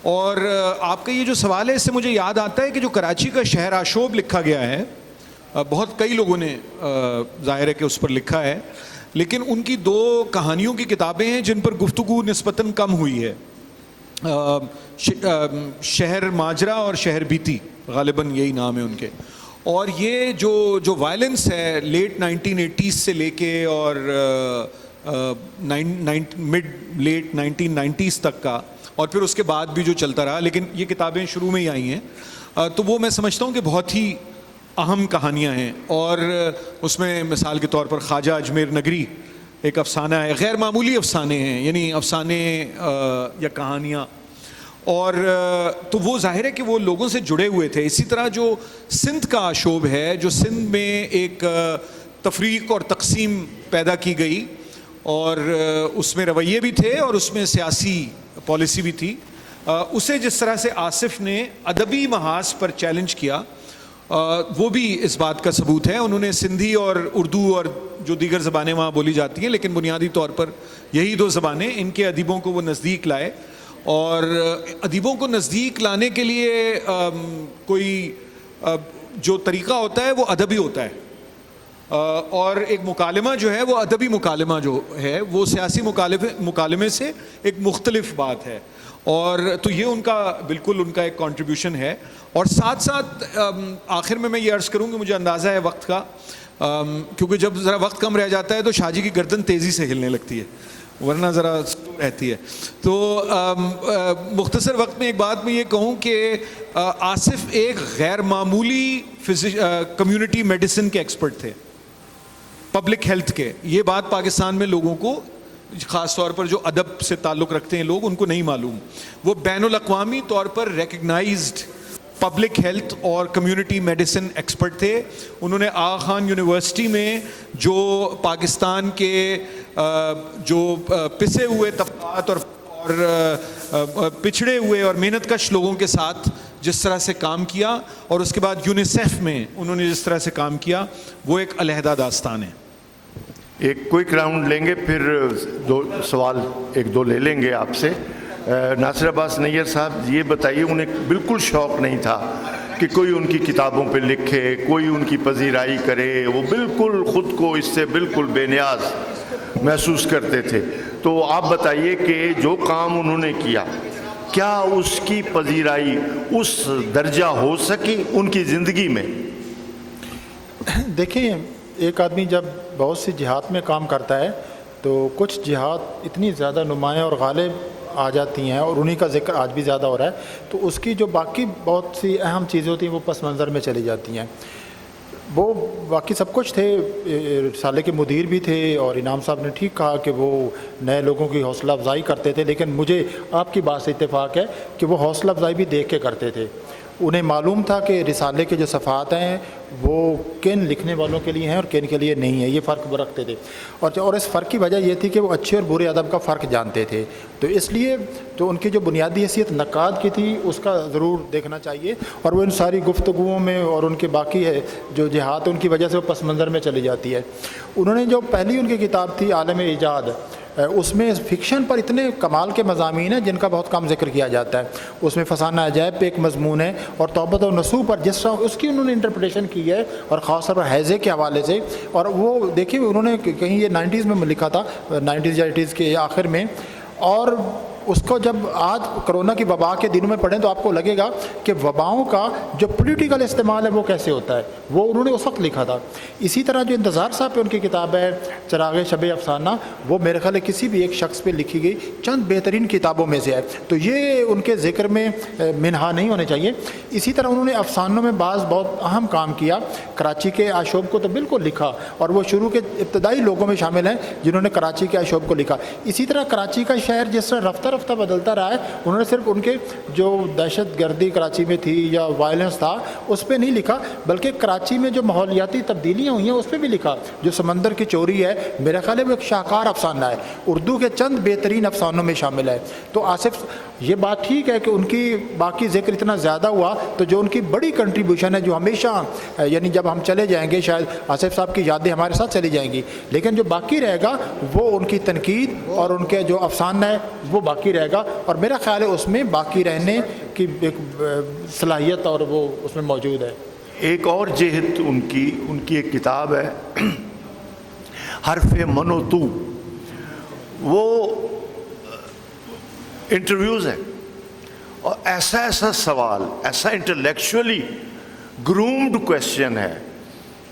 S3: اور آپ کا یہ جو سوال ہے اس سے مجھے یاد آتا ہے کہ جو کراچی کا شہر آشوب لکھا گیا ہے، بہت کئی لوگوں نے ظاہر ہے کہ اس پر لکھا ہے، لیکن ان کی 2 کہانیوں کی کتابیں ہیں جن پر گفتگو نسبتاً کم ہوئی ہے. شہر ماجرا اور شہر بیتی، غالباً یہی نام ہے ان کے. اور یہ جو وائلنس ہے لیٹ 1980s سے لے کے اور مڈ لیٹ 1990s تک کا، اور پھر اس کے بعد بھی جو چلتا رہا، لیکن یہ کتابیں شروع میں ہی آئی ہیں، تو وہ میں سمجھتا ہوں کہ بہت ہی اہم کہانیاں ہیں. اور اس میں مثال کے طور پر خواجہ اجمیر نگری ایک افسانہ ہے، غیر معمولی افسانے ہیں، یعنی افسانے یا کہانیاں. اور تو وہ ظاہر ہے کہ وہ لوگوں سے جڑے ہوئے تھے. اسی طرح جو سندھ کا آشوب ہے، جو سندھ میں ایک تفریق اور تقسیم پیدا کی گئی، اور اس میں رویے بھی تھے اور اس میں سیاسی پالیسی بھی تھی، اسے جس طرح سے آصف نے ادبی محاذ پر چیلنج کیا، وہ بھی اس بات کا ثبوت ہے. انہوں نے سندھی اور اردو اور جو دیگر زبانیں وہاں بولی جاتی ہیں، لیکن بنیادی طور پر یہی 2 زبانیں، ان کے ادیبوں کو وہ نزدیک لائے. اور ادیبوں کو نزدیک لانے کے لیے کوئی جو طریقہ ہوتا ہے وہ ادبی ہوتا ہے، اور ایک مکالمہ جو ہے وہ ادبی مکالمہ جو ہے وہ سیاسی مکالمے سے ایک مختلف بات ہے. اور تو یہ ان کا بالکل ان کا ایک کنٹریبیوشن ہے. اور ساتھ ساتھ آخر میں یہ عرض کروں کہ مجھے اندازہ ہے وقت کا، کیونکہ جب ذرا وقت کم رہ جاتا ہے تو شاہ جی کی گردن تیزی سے ہلنے لگتی ہے، ورنہ ذرا رہتی ہے. تو مختصر وقت میں ایک بات میں یہ کہوں کہ آصف ایک غیر معمولی کمیونٹی میڈیسن کے ایکسپرٹ تھے، پبلک ہیلتھ کے. یہ بات پاکستان میں لوگوں کو، خاص طور پر جو ادب سے تعلق رکھتے ہیں لوگ، ان کو نہیں معلوم. وہ بین الاقوامی طور پر ریکگنائزڈ پبلک ہیلتھ اور کمیونٹی میڈیسن ایکسپرٹ تھے. انہوں نے آغا خان یونیورسٹی میں جو پاکستان کے جو پسے ہوئے طبقات اور پچھڑے ہوئے اور محنت کش لوگوں کے ساتھ جس طرح سے کام کیا، اور اس کے بعد یونیسیف میں انہوں نے جس طرح سے کام کیا، وہ ایک علیحدہ داستان ہے.
S1: ایک کوئک راؤنڈ لیں گے، پھر 2 سوال 1-2 لے لیں گے آپ سے. ناصر عباس نیّر صاحب، یہ بتائیے، انہیں بالکل شوق نہیں تھا کہ کوئی ان کی کتابوں پہ لکھے، کوئی ان کی پذیرائی کرے، وہ بالکل خود کو اس سے بالکل بے نیاز محسوس کرتے تھے. تو آپ بتائیے کہ جو کام انہوں نے کیا، کیا اس کی پذیرائی اس درجہ ہو سکی ان کی زندگی میں؟
S4: دیکھیں، ایک آدمی جب بہت سی جہات میں کام کرتا ہے تو کچھ جہات اتنی زیادہ نمایاں اور غالب آ جاتی ہیں، اور انہی کا ذکر آج بھی زیادہ ہو رہا ہے، تو اس کی جو باقی بہت سی اہم چیزیں ہوتی ہیں وہ پس منظر میں چلی جاتی ہیں. وہ باقی سب کچھ تھے، رسالے کے مدیر بھی تھے، اور انعام صاحب نے ٹھیک کہا کہ وہ نئے لوگوں کی حوصلہ افزائی کرتے تھے، لیکن مجھے آپ کی بات سے اتفاق ہے کہ وہ حوصلہ افزائی بھی دیکھ کے کرتے تھے. انہیں معلوم تھا کہ رسالے کے جو صفحات ہیں وہ کن لکھنے والوں کے لیے ہیں اور کن کے لیے نہیں ہیں، یہ فرق وہ رکھتے تھے، اور اس فرق کی وجہ یہ تھی کہ وہ اچھے اور برے ادب کا فرق جانتے تھے، تو اس لیے تو ان کی جو بنیادی حیثیت نقاد کی تھی اس کا ضرور دیکھنا چاہیے، اور وہ ان ساری گفتگوؤں میں اور ان کے باقی ہے جو جہات ان کی وجہ سے وہ پس منظر میں چلی جاتی ہے۔ انہوں نے جو پہلی ان کی کتاب تھی عالم ایجاد، اس میں فکشن پر اتنے کمال کے مضامین ہیں جن کا بہت کم ذکر کیا جاتا ہے، اس میں فسانہ عجائب پہ ایک مضمون ہے، اور توبۃ و نصوح پر جس طرح اس کی انہوں نے انٹرپریٹیشن کی ہے، اور خاص طور پر حیضے کے حوالے سے، اور وہ دیکھیے انہوں نے کہیں یہ 90s میں لکھا تھا، 90s یا 80s کے آخر میں، اور اس کو جب آج کرونا کی وبا کے دنوں میں پڑھیں تو آپ کو لگے گا کہ وباؤں کا جو پولیٹیکل استعمال ہے وہ کیسے ہوتا ہے، وہ انہوں نے اس وقت لکھا تھا۔ اسی طرح جو انتظار صاحب پہ ان کی کتاب ہے چراغ شب افسانہ، وہ میرے خیال ہے کسی بھی ایک شخص پہ لکھی گئی چند بہترین کتابوں میں سے ہے، تو یہ ان کے ذکر میں منہا نہیں ہونے چاہیے۔ اسی طرح انہوں نے افسانوں میں بعض بہت اہم کام کیا، کراچی کے آشوب کو تو بالکل لکھا، اور وہ شروع کے ابتدائی لوگوں میں شامل ہیں جنہوں نے کراچی کے آشوب کو لکھا۔ اسی طرح کراچی کا شہر جس طرح رفتہ رفتہ بدلتا رہا ہے، انہوں نے صرف ان کے جو دہشت گردی کراچی میں تھی یا وائلنس تھا اس پہ نہیں لکھا، بلکہ کراچی میں جو ماحولیاتی تبدیلیاں ہوئی ہیں اس پہ بھی لکھا۔ جو سمندر کی چوری ہے میرا خیال ہے وہ ایک شاہکار افسانہ ہے، اردو کے چند بہترین افسانوں میں شامل ہے۔ تو آصف یہ بات ٹھیک ہے کہ ان کی باقی ذکر اتنا زیادہ ہوا، تو جو ان کی بڑی کنٹریبیوشن ہے جو ہمیشہ یعنی جب ہم چلے جائیں گے شاید آصف صاحب کی یادیں ہمارے ساتھ چلی جائیں گی، لیکن جو باقی رہے گا وہ ان کی تنقید اور ان کے جو افسانہ ہے وہ باقی رہے گا، اور میرا خیال ہے اس میں باقی رہنے کی ایک صلاحیت اور وہ اس میں موجود ہے۔
S1: ایک اور جہت ان کی ایک کتاب ہے حرف من و تو، وہ انٹرویوز ہیں، اور ایسا سوال، ایسا انٹلیکچولی گرومڈ کویسچن ہے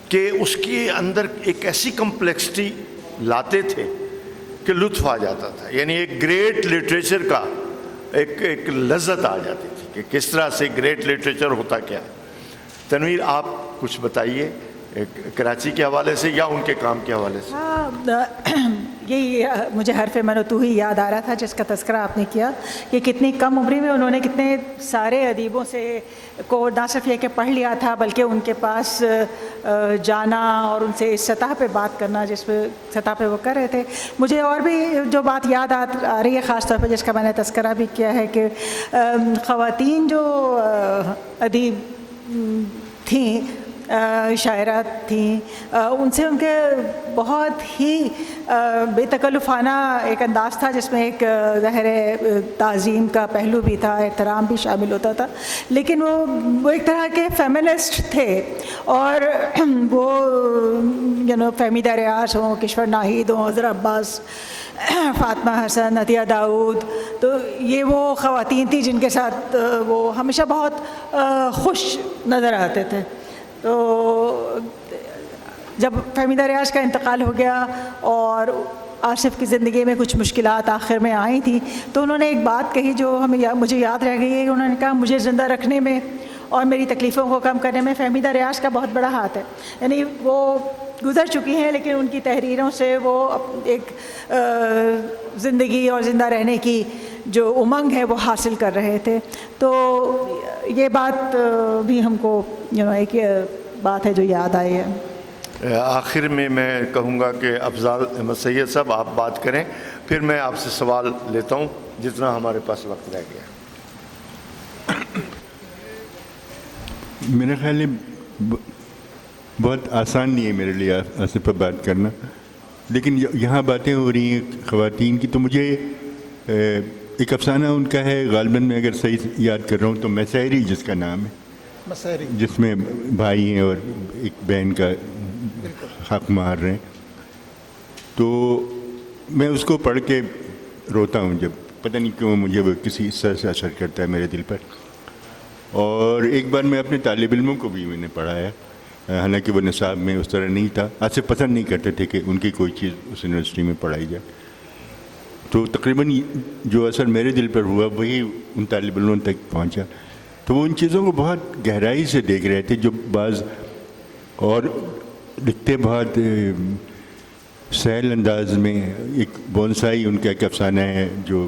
S1: کہ اس کے اندر ایک ایسی کمپلیکسٹی لاتے تھے کہ لطف آ جاتا تھا، یعنی ایک گریٹ لٹریچر کا ایک لذت آ جاتی تھی کہ کس طرح سے گریٹ لٹریچر ہوتا کیا ہے۔ تنویر آپ کچھ بتائیے کراچی کے حوالے سے یا ان کے کام کے حوالے سے۔
S5: یہی مجھے حرف من و تو ہی یاد آ رہا تھا جس کا تذکرہ آپ نے کیا، کہ کتنی کم عمری میں انہوں نے کتنے سارے ادیبوں سے کو نہ صرف یہ کہ پڑھ لیا تھا بلکہ ان کے پاس جانا اور ان سے اس سطح پہ بات کرنا جس پہ سطح پہ وہ کر رہے تھے۔ مجھے اور بھی جو بات یاد آ رہی ہے خاص طور پہ جس کا میں نے تذکرہ بھی کیا ہے کہ خواتین جو ادیب تھیں، شاعرات تھیں، ان سے ان کے بہت ہی بے تکلفانہ ایک انداز تھا جس میں ایک ظاہر تعظیم کا پہلو بھی تھا، احترام بھی شامل ہوتا تھا، لیکن وہ ایک طرح کے فیمنسٹ تھے، اور وہ فہمیدہ ریاض ہوں، کشور ناہید ہوں، حضرت عباس، فاطمہ حسن، عطیہ داؤد، تو یہ وہ خواتین تھیں جن کے ساتھ وہ ہمیشہ بہت خوش نظر آتے تھے۔ تو جب فہمیدہ ریاض کا انتقال ہو گیا اور آصف کی زندگی میں کچھ مشکلات آخر میں آئی تھیں، تو انہوں نے ایک بات کہی جو مجھے یاد رہ گئی ہے، کہ انہوں نے کہا مجھے زندہ رکھنے میں اور میری تکلیفوں کو کم کرنے میں فہمیدہ ریاض کا بہت بڑا ہاتھ ہے۔ یعنی وہ گزر چکی ہیں لیکن ان کی تحریروں سے وہ ایک زندگی اور زندہ رہنے کی جو امنگ ہے وہ حاصل کر رہے تھے۔ تو یہ بات بھی ہم کو ایک بات ہے جو یاد آئی ہے۔
S1: آخر میں کہوں گا کہ افضال احمد سید صاحب آپ بات کریں، پھر میں آپ سے سوال لیتا ہوں جتنا ہمارے پاس وقت رہ گیا۔
S6: میرا خیال ہے بہت آسان نہیں ہے میرے لیے آصف پر بات کرنا، لیکن یہاں باتیں ہو رہی ہیں خواتین کی، تو مجھے ایک افسانہ ان کا ہے، غالباً میں اگر صحیح یاد کر رہا ہوں تو مسحری جس کا نام ہے،
S2: مسحری،
S6: جس میں بھائی ہیں اور ایک بہن کا حق مار رہے ہیں، تو میں اس کو پڑھ کے روتا ہوں، جب پتہ نہیں کیوں مجھے وہ کسی حصہ سے اثر کرتا ہے میرے دل پر۔ اور ایک بار میں اپنے طالب علموں کو بھی میں نے پڑھایا، حالانکہ وہ نصاب میں اس طرح نہیں تھا، آصف پسند نہیں کرتے تھے کہ ان کی کوئی چیز اس یونیورسٹی میں پڑھائی جائے، تو تقریباً جو اثر میرے دل پر ہوا وہی ان طالب علموں تک پہنچا۔ تو وہ ان چیزوں کو بہت گہرائی سے دیکھ رہے تھے، جو بعض اور لکھتے بہت سہل انداز میں۔ ایک بونسائی ان کا ایک افسانہ ہے جو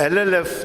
S1: LLF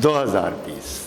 S1: 2020।